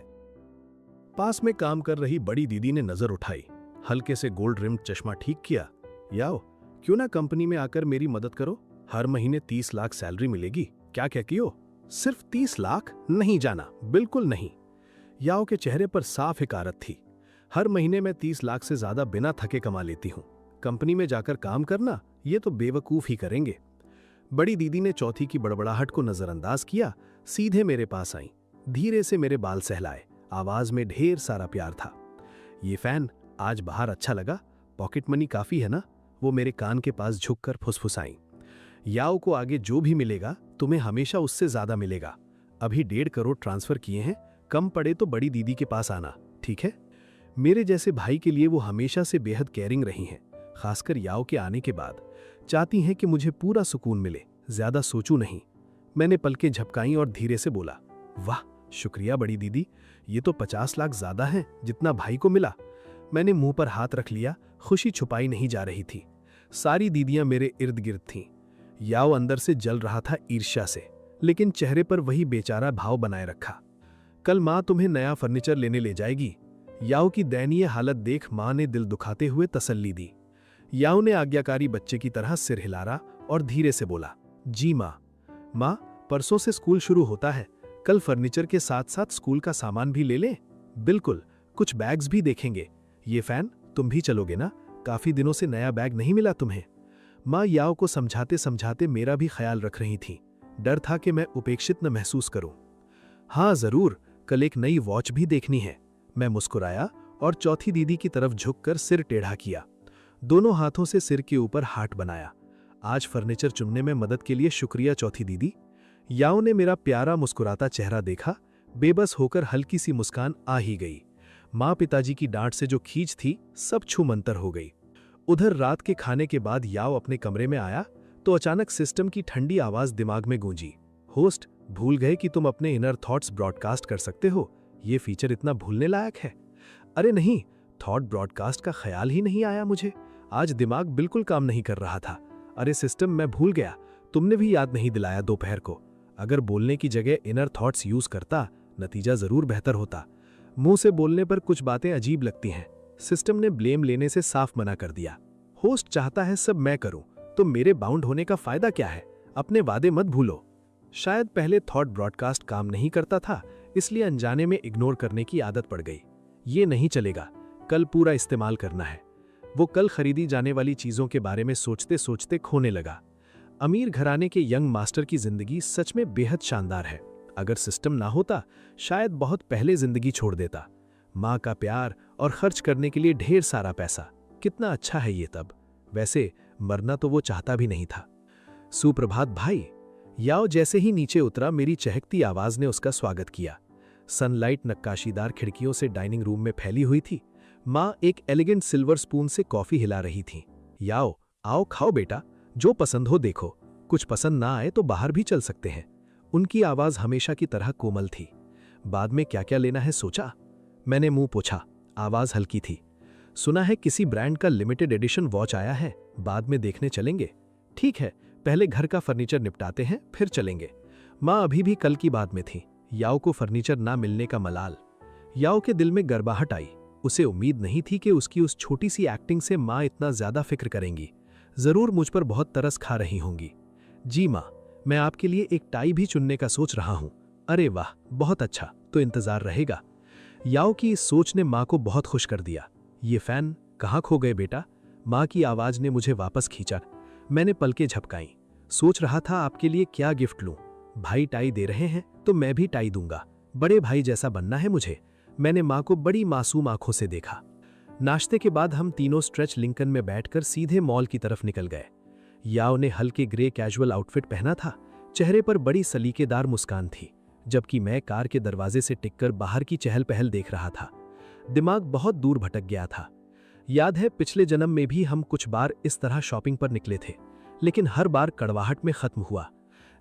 पास में काम कर रही बड़ी दीदी ने नजर उठाई, हल्के से गोल्ड रिम्ड चश्मा ठीक किया। याओ, क्यों ना कंपनी में आकर मेरी मदद करो? हर महीने 30 लाख सैलरी मिलेगी। क्या क्या कियो? सिर्फ 30 लाख? नहीं जाना, बिल्कुल नहीं। याओ के चेहरे पर साफ हिकारत थी। हर महीने मैं 30 लाख से ज्यादा बिना थके कमा लेती हूँ। कंपनी में जाकर काम करना, ये तो बेवकूफ ही करेंगे। बड़ी दीदी ने चौथी की बड़बड़ाहट को नजरअंदाज किया, सीधे मेरे पास आई, धीरे से मेरे बाल सहलाए, आवाज में ढेर सारा प्यार था। ये फैन आज बाहर अच्छा लगा? पॉकेट मनी काफी है ना? वो मेरे कान के पास झुककर फुसफुसाई। याओ को आगे जो भी मिलेगा तुम्हें हमेशा उससे ज्यादा मिलेगा। अभी 1.5 करोड़ ट्रांसफर किए हैं, कम पड़े तो बड़ी दीदी के पास आना, ठीक है? मेरे जैसे भाई के लिए वो हमेशा से बेहद केयरिंग रही हैं, खासकर याओ के आने के बाद। चाहती हैं कि मुझे पूरा सुकून मिले, ज्यादा सोचूं नहीं। मैंने पलकें झपकाई और धीरे से बोला, वाह शुक्रिया बड़ी दीदी, ये तो 50 लाख ज्यादा है जितना भाई को मिला। मैंने मुंह पर हाथ रख लिया, खुशी छुपाई नहीं जा रही थी। सारी दीदियां मेरे इर्द गिर्द थीं। याओ अंदर से जल रहा था ईर्ष्या से, लेकिन चेहरे पर वही बेचारा भाव बनाए रखा। कल माँ तुम्हें नया फर्नीचर लेने ले जाएगी। याओ की दयनीय हालत देख माँ ने दिल दुखाते हुए तसल्ली दी। याओ ने आज्ञाकारी बच्चे की तरह सिर हिलारा और धीरे से बोला, जी माँ। माँ, परसों से स्कूल शुरू होता है, कल फर्नीचर के साथ साथ स्कूल का सामान भी ले लें? बिल्कुल, कुछ बैग्स भी देखेंगे। ये फैन, तुम भी चलोगे ना? काफी दिनों से नया बैग नहीं मिला तुम्हें। माँ याओ को समझाते समझाते मेरा भी ख्याल रख रही थी। डर था कि मैं उपेक्षित न महसूस करूं। हाँ जरूर, कल एक नई वॉच भी देखनी है। मैं मुस्कुराया और चौथी दीदी की तरफ झुककर सिर टेढ़ा किया। दोनों हाथों से सिर के ऊपर हार्ट बनाया। आज फर्नीचर चुनने में मदद के लिए शुक्रिया चौथी दीदी। याओ ने मेरा प्यारा मुस्कुराता चेहरा देखा, बेबस होकर हल्की सी मुस्कान आ ही गई। माँ पिताजी की डांट से जो खींच थी, सब छूमंतर हो गई। उधर रात के खाने के बाद याओ अपने कमरे में आया तो अचानक सिस्टम की ठंडी आवाज दिमाग में गूंजी, होस्ट, भूल गए कि तुम अपने इनर थॉट्स ब्रॉडकास्ट कर सकते हो। ये फीचर इतना भूलने लायक है? अरे नहीं, थॉट ब्रॉडकास्ट का ख्याल ही नहीं आया मुझे। आज दिमाग बिल्कुल काम नहीं कर रहा था। अरे सिस्टम, मैं भूल गया, तुमने भी याद नहीं दिलाया दोपहर को। अगर बोलने की जगह इनर थॉट्स यूज करता, नतीजा जरूर बेहतर होता। मुंह से बोलने पर कुछ बातें अजीब लगती हैं। सिस्टम ने ब्लेम लेने से साफ मना कर दिया। होस्ट चाहता है सब मैं करूं, तो मेरे बाउंड होने का फायदा क्या है? अपने वादे मत भूलो। शायद पहले थॉट ब्रॉडकास्ट काम नहीं करता था, इसलिए अनजाने में इग्नोर करने की आदत पड़ गई। ये नहीं चलेगा, कल पूरा इस्तेमाल करना है। वो कल खरीदी जाने वाली चीजों के बारे में सोचते सोचते खोने लगा। अमीर घराने के यंग मास्टर की जिंदगी सच में बेहद शानदार है। अगर सिस्टम ना होता, शायद बहुत पहले जिंदगी छोड़ देता। माँ का प्यार और खर्च करने के लिए ढेर सारा पैसा, कितना अच्छा है ये तब। वैसे मरना तो वो चाहता भी नहीं था। सुप्रभात भाई। याओ जैसे ही नीचे उतरा, मेरी चहकती आवाज ने उसका स्वागत किया। सनलाइट नक्काशीदार खिड़कियों से डाइनिंग रूम में फैली हुई थी। माँ एक एलिगेंट सिल्वर स्पून से कॉफी हिला रही थी। याओ, आओ खाओ बेटा, जो पसंद हो देखो, कुछ पसंद ना आए तो बाहर भी चल सकते हैं। उनकी आवाज हमेशा की तरह कोमल थी। बाद में क्या क्या लेना है सोचा? मैंने मुंह पोंछा, आवाज हल्की थी। सुना है किसी ब्रांड का लिमिटेड एडिशन वॉच आया है, बाद में देखने चलेंगे। ठीक है, पहले घर का फर्नीचर निपटाते हैं, फिर चलेंगे। माँ अभी भी कल की बात में थी। याओ को फर्नीचर ना मिलने का मलाल। याओ के दिल में गर्बाहट आई। उसे उम्मीद नहीं थी कि उसकी उस छोटी सी एक्टिंग से माँ इतना ज्यादा फिक्र करेंगी। जरूर मुझ पर बहुत तरस खा रही होंगी। जी माँ, मैं आपके लिए एक टाई भी चुनने का सोच रहा हूँ। अरे वाह, बहुत अच्छा, तो इंतजार रहेगा। याओ की इस सोच ने माँ को बहुत खुश कर दिया। ये फैन कहाँ खो गए बेटा? माँ की आवाज ने मुझे वापस खींचा। मैंने पलकें झपकाई। सोच रहा था आपके लिए क्या गिफ्ट लूं। भाई टाई दे रहे हैं तो मैं भी टाई दूंगा। बड़े भाई जैसा बनना है मुझे। मैंने माँ को बड़ी मासूम आंखों से देखा। नाश्ते के बाद हम तीनों स्ट्रेच लिंकन में बैठकर सीधे मॉल की तरफ निकल गए। याओ ने हल्के ग्रे कैजुअल आउटफिट पहना था, चेहरे पर बड़ी सलीकेदार मुस्कान थी। जबकि मैं कार के दरवाजे से टिककर बाहर की चहल पहल देख रहा था। दिमाग बहुत दूर भटक गया था। याद है पिछले जन्म में भी हम कुछ बार इस तरह शॉपिंग पर निकले थे, लेकिन हर बार कड़वाहट में खत्म हुआ।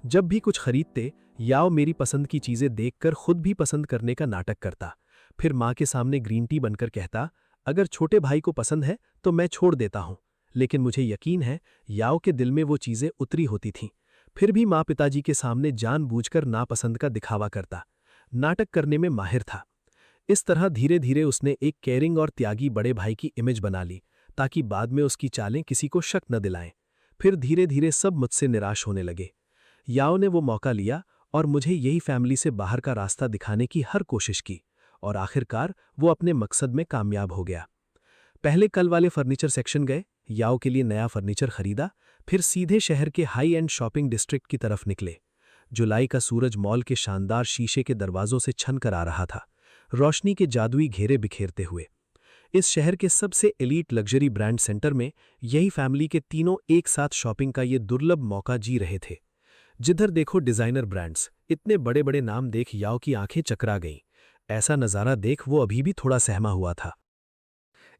जब भी कुछ खरीदते, याओ मेरी पसंद की चीजें देखकर खुद भी पसंद करने का नाटक करता, फिर माँ के सामने ग्रीन टी बनकर कहता, अगर छोटे भाई को पसंद है तो मैं छोड़ देता हूँ। लेकिन मुझे यकीन है याओ के दिल में वो चीजें उतरी होती थीं। फिर भी माँ पिताजी के सामने जानबूझकर नापसंद का दिखावा करता। नाटक करने में माहिर था। इस तरह धीरे धीरे उसने एक केयरिंग और त्यागी बड़े भाई की इमेज बना ली, ताकि बाद में उसकी चालें किसी को शक न दिलाएं। फिर धीरे धीरे सब मुझसे निराश होने लगे। याओ ने वो मौका लिया और मुझे यही फैमिली से बाहर का रास्ता दिखाने की हर कोशिश की, और आखिरकार वो अपने मकसद में कामयाब हो गया। पहले कल वाले फर्नीचर सेक्शन गए, याओ के लिए नया फर्नीचर खरीदा, फिर सीधे शहर के हाई एंड शॉपिंग डिस्ट्रिक्ट की तरफ निकले। जुलाई का सूरज मॉल के शानदार शीशे के दरवाजों से छन कर आ रहा था, रोशनी के जादुई घेरे बिखेरते हुए। इस शहर के सबसे एलीट लग्जरी ब्रांड सेंटर में यही फैमिली के तीनों एक साथ शॉपिंग का ये दुर्लभ मौका जी रहे थे। जिधर देखो डिजाइनर ब्रांड्स, इतने बड़े बड़े नाम देख याओ की आंखें चकरा गईं। ऐसा नज़ारा देख वो अभी भी थोड़ा सहमा हुआ था।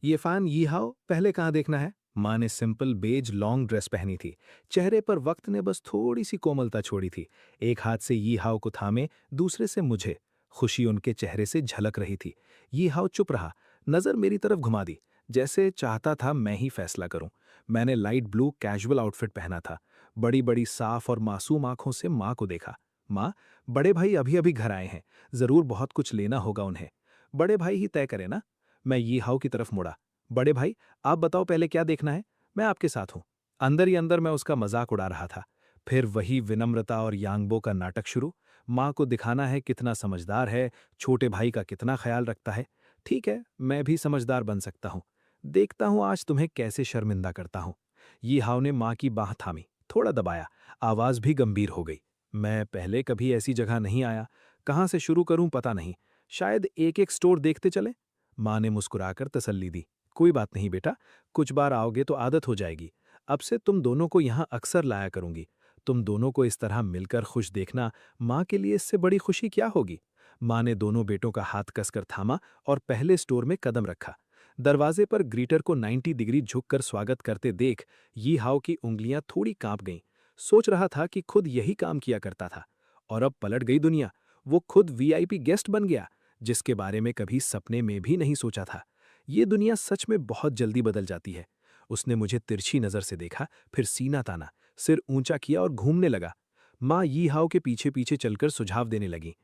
ये फैन यी हाओ पहले कहाँ देखना है? माँ ने सिंपल बेज लॉन्ग ड्रेस पहनी थी। चेहरे पर वक्त ने बस थोड़ी सी कोमलता छोड़ी थी। एक हाथ से यी हाओ को थामे, दूसरे से मुझे। खुशी उनके चेहरे से झलक रही थी। यी हाओ चुप रहा, नजर मेरी तरफ घुमा दी, जैसे चाहता था मैं ही फैसला करूं। मैंने लाइट ब्लू कैजुअल आउटफिट पहना था। बड़ी बड़ी साफ और मासूम आंखों से माँ को देखा। माँ, बड़े भाई अभी अभी घर आए हैं, जरूर बहुत कुछ लेना होगा उन्हें। बड़े भाई ही तय करे ना। मैं यी हाओ की तरफ मुड़ा। बड़े भाई, आप बताओ पहले क्या देखना है, मैं आपके साथ हूं। अंदर ही अंदर मैं उसका मजाक उड़ा रहा था। फिर वही विनम्रता और यांगबो का नाटक शुरू। माँ को दिखाना है कितना समझदार है, छोटे भाई का कितना ख्याल रखता है। ठीक है, मैं भी समझदार बन सकता हूँ। देखता हूँ आज तुम्हें कैसे शर्मिंदा करता हूँ। यी हाओ ने माँ की बाह थामी, थोड़ा दबाया, आवाज भी गंभीर हो गई। मैं पहले कभी ऐसी जगह नहीं आया, कहाँ से शुरू करूं पता नहीं। शायद एक एक स्टोर देखते चले। माँ ने मुस्कुराकर तसल्ली दी। कोई बात नहीं बेटा, कुछ बार आओगे तो आदत हो जाएगी। अब से तुम दोनों को यहाँ अक्सर लाया करूंगी। तुम दोनों को इस तरह मिलकर खुश देखना माँ के लिए इससे बड़ी खुशी क्या होगी। माँ ने दोनों बेटों का हाथ कसकर थामा और पहले स्टोर में कदम रखा। दरवाजे पर ग्रीटर को 90 डिग्री झुककर स्वागत करते देख यी हाओ की उंगलियां थोड़ी कांप गईं। सोच रहा था कि खुद यही काम किया करता था, और अब पलट गई दुनिया। वो खुद वीआईपी गेस्ट बन गया, जिसके बारे में कभी सपने में भी नहीं सोचा था। ये दुनिया सच में बहुत जल्दी बदल जाती है। उसने मुझे तिरछी नजर से देखा, फिर सीना ताना, सिर ऊंचा किया और घूमने लगा। माँ यी हाओ के पीछे पीछे चलकर सुझाव देने लगी।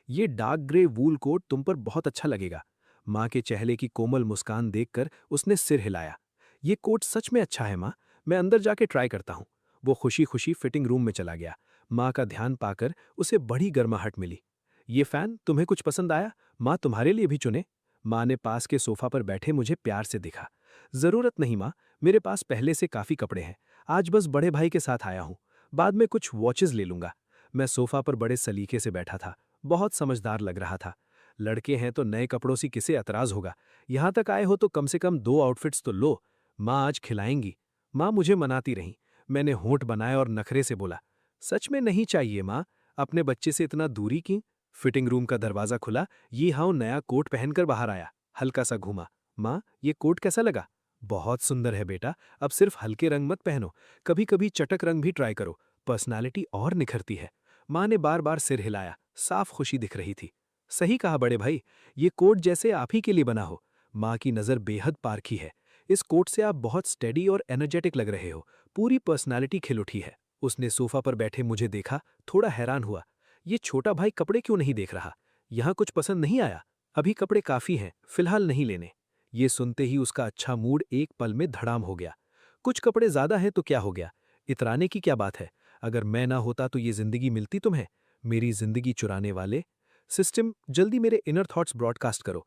ये डार्क ग्रे वूल कोट तुम पर बहुत अच्छा लगेगा। माँ के चेहरे की कोमल मुस्कान देखकर उसने सिर हिलाया। ये कोट सच में अच्छा है माँ, मैं अंदर जाके ट्राई करता हूँ। वो खुशी खुशी फिटिंग रूम में चला गया। माँ का ध्यान पाकर उसे बड़ी गर्माहट मिली। ये फैन तुम्हें कुछ पसंद आया? माँ तुम्हारे लिए भी चुने। माँ ने पास के सोफा पर बैठे मुझे प्यार से दिखा। जरूरत नहीं माँ, मेरे पास पहले से काफी कपड़े हैं। आज बस बड़े भाई के साथ आया हूँ, बाद में कुछ वॉचेस ले लूंगा। मैं सोफा पर बड़े सलीके से बैठा था, बहुत समझदार लग रहा था। लड़के हैं तो नए कपड़ों से किसे एतराज होगा। यहाँ तक आए हो तो कम से कम 2 आउटफिट्स तो लो। माँ आज खिलाएंगी। माँ मुझे मनाती रही। मैंने होंठ बनाए और नखरे से बोला, सच में नहीं चाहिए माँ, अपने बच्चे से इतना दूरी की। फिटिंग रूम का दरवाजा खुला, यी हाओ नया कोट पहनकर बाहर आया। हल्का सा घूमा। माँ, ये कोट कैसा लगा? बहुत सुंदर है बेटा, अब सिर्फ हल्के रंग मत पहनो, कभी कभी चटक रंग भी ट्राई करो, पर्सनालिटी और निखरती है। माँ ने बार बार सिर हिलाया, साफ खुशी दिख रही थी। सही कहा बड़े भाई, ये कोट जैसे आप ही के लिए बना हो। माँ की नज़र बेहद पारखी है। इस कोट से आप बहुत स्टेडी और एनर्जेटिक लग रहे हो, पूरी पर्सनालिटी खिल उठी है। उसने सोफा पर बैठे मुझे देखा, थोड़ा हैरान हुआ। ये छोटा भाई कपड़े क्यों नहीं देख रहा? यहाँ कुछ पसंद नहीं आया? अभी कपड़े काफी हैं, फिलहाल नहीं लेने। ये सुनते ही उसका अच्छा मूड एक पल में धड़ाम हो गया। कुछ कपड़े ज्यादा हैं तो क्या हो गया, इतराने की क्या बात है? अगर मैं ना होता तो ये जिंदगी मिलती तुम्हें? मेरी जिंदगी चुराने वाले। सिस्टम, जल्दी मेरे इनर थॉट्स ब्रॉडकास्ट करो।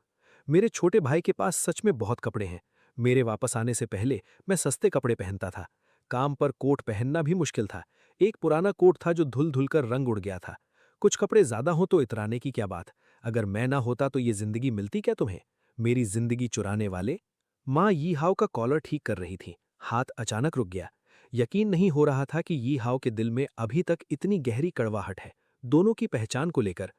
मेरे छोटे भाई के पास सच में बहुत कपड़े हैं। मेरे वापस आने से पहले मैं सस्ते कपड़े पहनता था। काम पर कोट पहनना भी मुश्किल था। एक पुराना कोट था जो धुल धुल कर रंग उड़ गया था। कुछ कपड़े ज्यादा हो तो इतराने की क्या बात? अगर मैं ना होता तो ये जिंदगी मिलती क्या तुम्हें? मेरी जिंदगी चुराने वाले। माँ यी हाओ का कॉलर ठीक कर रही थी। हाथ अचानक रुक गया। यकीन नहीं हो रहा था कि यी हाओ के दिल में अभी तक इतनी गहरी कड़वाहट है, दोनों की पहचान को लेकर।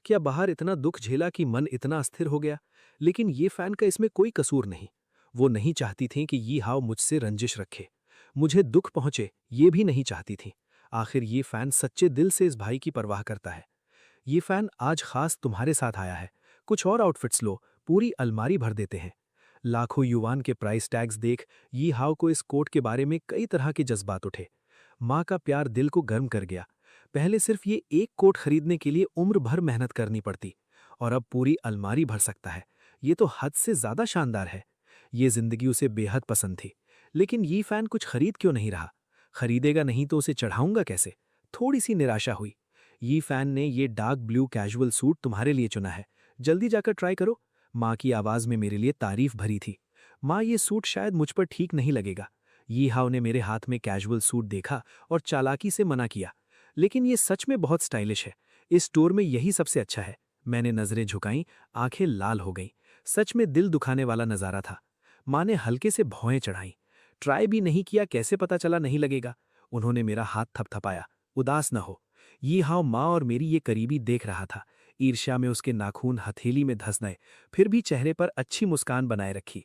क्या बाहर इतना दुख झेला कि मन इतना अस्थिर हो गया? लेकिन ये फैन का इसमें कोई कसूर नहीं। वो नहीं चाहती थी कि यी हाओ मुझसे रंजिश रखे, मुझे दुख पहुंचे, ये भी नहीं चाहती थी। आखिर ये फैन सच्चे दिल से इस भाई की परवाह करता है। ये फैन आज खास तुम्हारे साथ आया है। कुछ और आउटफिट्स लो, पूरी अलमारी भर देते हैं। लाखों युवान के प्राइस टैग्स देख यी हाओ को इस कोट के बारे में कई तरह के जज्बात उठे। माँ का प्यार दिल को गर्म कर गया। पहले सिर्फ ये एक कोट खरीदने के लिए उम्र भर मेहनत करनी पड़ती, और अब पूरी अलमारी भर सकता है। ये तो हद से ज्यादा शानदार है। ये जिंदगी उसे बेहद पसंद थी। लेकिन ये फैन कुछ खरीद क्यों नहीं रहा? खरीदेगा नहीं तो उसे चढ़ाऊंगा कैसे? थोड़ी सी निराशा हुई। ये फैन ने ये डार्क ब्लू कैजुअल सूट तुम्हारे लिए चुना है, जल्दी जाकर ट्राई करो। माँ की आवाज में मेरे लिए तारीफ भरी थी। माँ, ये सूट शायद मुझ पर ठीक नहीं लगेगा। यी हाओ ने मेरे हाथ में कैजुअल सूट देखा और चालाकी से मना किया। लेकिन ये सच में बहुत स्टाइलिश है। इस स्टोर में यही सबसे अच्छा है। मैंने नजरें झुकाईं, आंखें लाल हो गईं। सच में दिल दुखाने वाला नजारा था। माँ ने हल्के से भौएं चढ़ाईं। ट्राई भी नहीं किया, कैसे पता चला नहीं लगेगा? उन्होंने मेरा हाथ थपथपाया। उदास न हो। यी हाओ माँ और मेरी ये करीबी देख रहा था। ईर्ष्या में उसके नाखून हथेली में धंस गए, फिर भी चेहरे पर अच्छी मुस्कान बनाए रखी।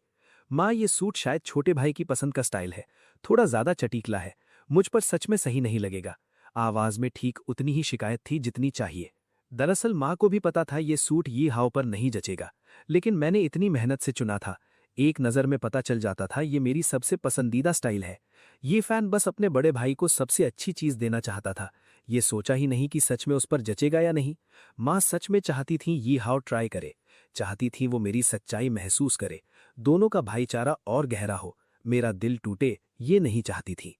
माँ, ये सूट शायद छोटे भाई की पसंद का स्टाइल है, थोड़ा ज्यादा चटीकला है, मुझ पर सच में सही नहीं लगेगा। आवाज में ठीक उतनी ही शिकायत थी जितनी चाहिए। दरअसल माँ को भी पता था ये सूट यी हाओ पर नहीं जचेगा, लेकिन मैंने इतनी मेहनत से चुना था। एक नज़र में पता चल जाता था ये मेरी सबसे पसंदीदा स्टाइल है। ये फैन बस अपने बड़े भाई को सबसे अच्छी चीज़ देना चाहता था। ये सोचा ही नहीं कि सच में उस पर जचेगा या नहीं। माँ सच में चाहती थी यी हाओ ट्राई करे, चाहती थी वो मेरी सच्चाई महसूस करे, दोनों का भाईचारा और गहरा हो, मेरा दिल टूटे, ये नहीं चाहती थी।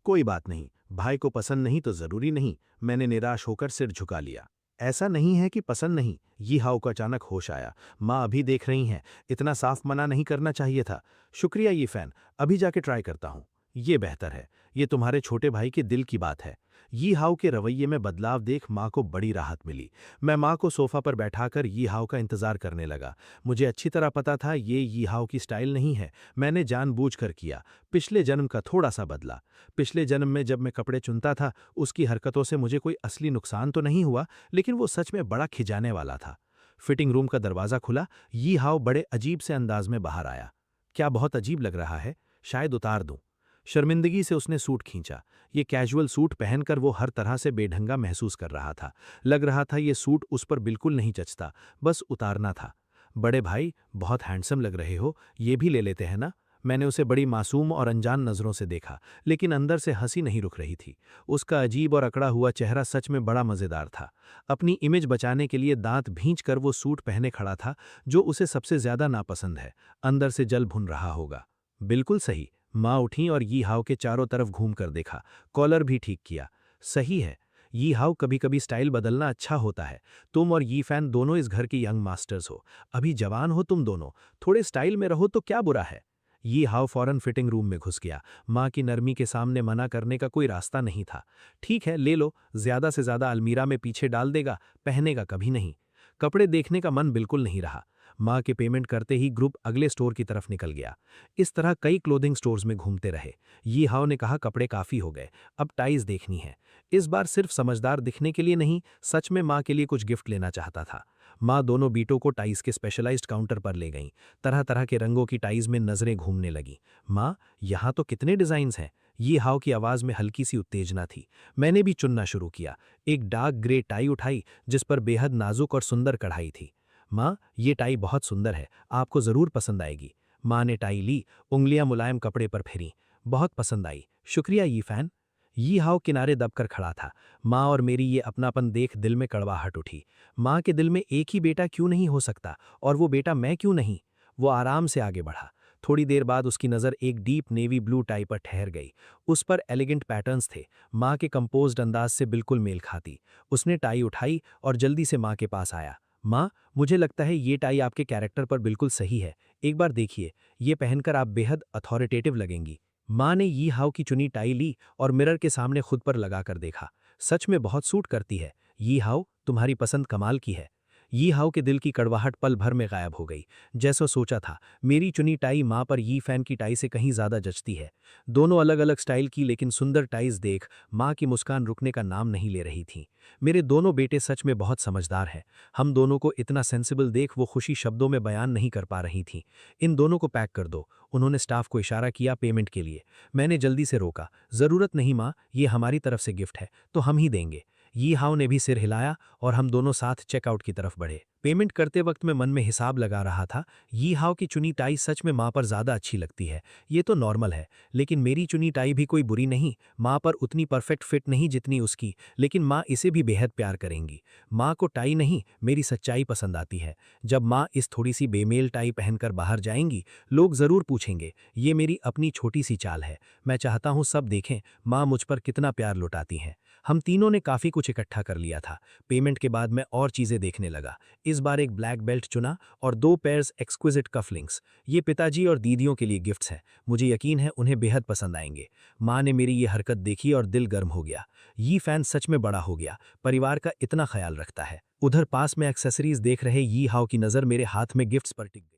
कोई बात नहीं, भाई को पसंद नहीं तो जरूरी नहीं। मैंने निराश होकर सिर झुका लिया। ऐसा नहीं है कि पसंद नहीं। यी हाओ को अचानक होश आया। माँ अभी देख रही हैं, इतना साफ मना नहीं करना चाहिए था। शुक्रिया ये फैन, अभी जाके ट्राई करता हूँ। ये बेहतर है। ये तुम्हारे छोटे भाई के दिल की बात है। यी हाओ के रवैये में बदलाव देख माँ को बड़ी राहत मिली। मैं माँ को सोफा पर बैठाकर यी हाओ का इंतजार करने लगा। मुझे अच्छी तरह पता था ये यी हाओ की स्टाइल नहीं है, मैंने जानबूझकर किया। पिछले जन्म का थोड़ा सा बदला। पिछले जन्म में जब मैं कपड़े चुनता था, उसकी हरकतों से मुझे कोई असली नुकसान तो नहीं हुआ, लेकिन वो सच में बड़ा खिजाने वाला था। फिटिंग रूम का दरवाज़ा खुला। यी हाओ बड़े अजीब से अंदाज में बाहर आया। क्या बहुत अजीब लग रहा है, शायद उतार दूं। शर्मिंदगी से उसने सूट खींचा। ये कैजुअल सूट पहनकर वो हर तरह से बेढंगा महसूस कर रहा था। लग रहा था ये सूट उस पर बिल्कुल नहीं जचता, बस उतारना था। बड़े भाई, बहुत हैंडसम लग रहे हो, ये भी ले लेते हैं ना? मैंने उसे बड़ी मासूम और अनजान नज़रों से देखा, लेकिन अंदर से हंसी नहीं रुक रही थी। उसका अजीब और अकड़ा हुआ चेहरा सच में बड़ा मज़ेदार था। अपनी इमेज बचाने के लिए दांत भींच कर वो सूट पहने खड़ा था, जो उसे सबसे ज्यादा नापसंद है। अंदर से जल भुन रहा होगा। बिल्कुल सही। माँ उठी और यी हाओ के चारों तरफ घूम कर देखा, कॉलर भी ठीक किया। सही है, यी हाओ, कभी कभी स्टाइल बदलना अच्छा होता है। तुम और यी फैन दोनों इस घर के यंग मास्टर्स हो, अभी जवान हो तुम दोनों, थोड़े स्टाइल में रहो तो क्या बुरा है। यी हाओ फौरन फिटिंग रूम में घुस गया। माँ की नरमी के सामने मना करने का कोई रास्ता नहीं था। ठीक है, ले लो, ज्यादा से ज्यादा अलमीरा में पीछे डाल देगा, पहनेगा कभी नहीं। कपड़े देखने का मन बिल्कुल नहीं रहा। माँ के पेमेंट करते ही ग्रुप अगले स्टोर की तरफ निकल गया। इस तरह कई क्लोथिंग स्टोर्स में घूमते रहे। यी हाओ ने कहा कपड़े काफ़ी हो गए, अब टाइज देखनी है। इस बार सिर्फ समझदार दिखने के लिए नहीं, सच में माँ के लिए कुछ गिफ्ट लेना चाहता था। माँ दोनों बीटों को टाइज के स्पेशलाइज्ड काउंटर पर ले गईं। तरह तरह के रंगों की टाइज में नजरें घूमने लगीं। माँ, यहाँ तो कितने डिज़ाइंस हैं। यी हाओ की आवाज़ में हल्की सी उत्तेजना थी। मैंने भी चुनना शुरू किया। एक डार्क ग्रे टाई उठाई, जिस पर बेहद नाजुक और सुंदर कढ़ाई थी। माँ, ये टाई बहुत सुंदर है, आपको ज़रूर पसंद आएगी। माँ ने टाई ली, उंगलियां मुलायम कपड़े पर फेरीं। बहुत पसंद आई, शुक्रिया यी फैन। यी हाओ किनारे दबकर खड़ा था। माँ और मेरी ये अपनापन देख दिल में कड़वाहट उठी। माँ के दिल में एक ही बेटा क्यों नहीं हो सकता, और वो बेटा मैं क्यों नहीं? वो आराम से आगे बढ़ा। थोड़ी देर बाद उसकी नज़र एक डीप नेवी ब्लू टाई पर ठहर गई। उस पर एलिगेंट पैटर्न्स थे, माँ के कंपोज्ड अंदाज से बिल्कुल मेल खाती। उसने टाई उठाई और जल्दी से माँ के पास आया। माँ, मुझे लगता है ये टाई आपके कैरेक्टर पर बिल्कुल सही है, एक बार देखिए, ये पहनकर आप बेहद अथॉरिटेटिव लगेंगी। माँ ने यी हाओ की चुनी टाई ली और मिरर के सामने खुद पर लगाकर देखा। सच में बहुत सूट करती है। यी हाओ, तुम्हारी पसंद कमाल की है। यी हाउ के दिल की कड़वाहट पल भर में गायब हो गई। जैसा सोचा था, मेरी चुनी टाई माँ पर यी फैन की टाई से कहीं ज्यादा जचती है। दोनों अलग अलग स्टाइल की लेकिन सुंदर टाइज देख माँ की मुस्कान रुकने का नाम नहीं ले रही थी। मेरे दोनों बेटे सच में बहुत समझदार हैं। हम दोनों को इतना सेंसिबल देख वो खुशी शब्दों में बयान नहीं कर पा रही थी। इन दोनों को पैक कर दो, उन्होंने स्टाफ को इशारा किया पेमेंट के लिए। मैंने जल्दी से रोका, जरूरत नहीं माँ, ये हमारी तरफ से गिफ्ट है तो हम ही देंगे। यी हाउ ने भी सिर हिलाया और हम दोनों साथ चेकआउट की तरफ बढ़े। पेमेंट करते वक्त मैं मन में हिसाब लगा रहा था, यी हाउ की चुनी टाई सच में माँ पर ज्यादा अच्छी लगती है, ये तो नॉर्मल है। लेकिन मेरी चुनी टाई भी कोई बुरी नहीं, माँ पर उतनी परफेक्ट फिट नहीं जितनी उसकी, लेकिन माँ इसे भी बेहद प्यार करेंगी। माँ को टाई नहीं, मेरी सच्चाई पसंद आती है। जब माँ इस थोड़ी सी बेमेल टाई पहनकर बाहर जाएंगी, लोग जरूर पूछेंगे, ये मेरी अपनी छोटी सी चाल है। मैं चाहता हूँ सब देखें माँ मुझ पर कितना प्यार लुटाती हैं। हम तीनों ने काफी कुछ इकट्ठा कर लिया था। पेमेंट के बाद मैं और चीजें देखने लगा। इस बार एक ब्लैक बेल्ट चुना और 2 पेयर्स एक्सक्विजिट कफलिंग्स। ये पिताजी और दीदियों के लिए गिफ्ट्स हैं, मुझे यकीन है उन्हें बेहद पसंद आएंगे। माँ ने मेरी ये हरकत देखी और दिल गर्म हो गया। यी फैन सच में बड़ा हो गया, परिवार का इतना ख्याल रखता है। उधर पास में एक्सेसरीज देख रहे यी हाउ की नज़र मेरे हाथ में गिफ्ट्स पर टिक गई।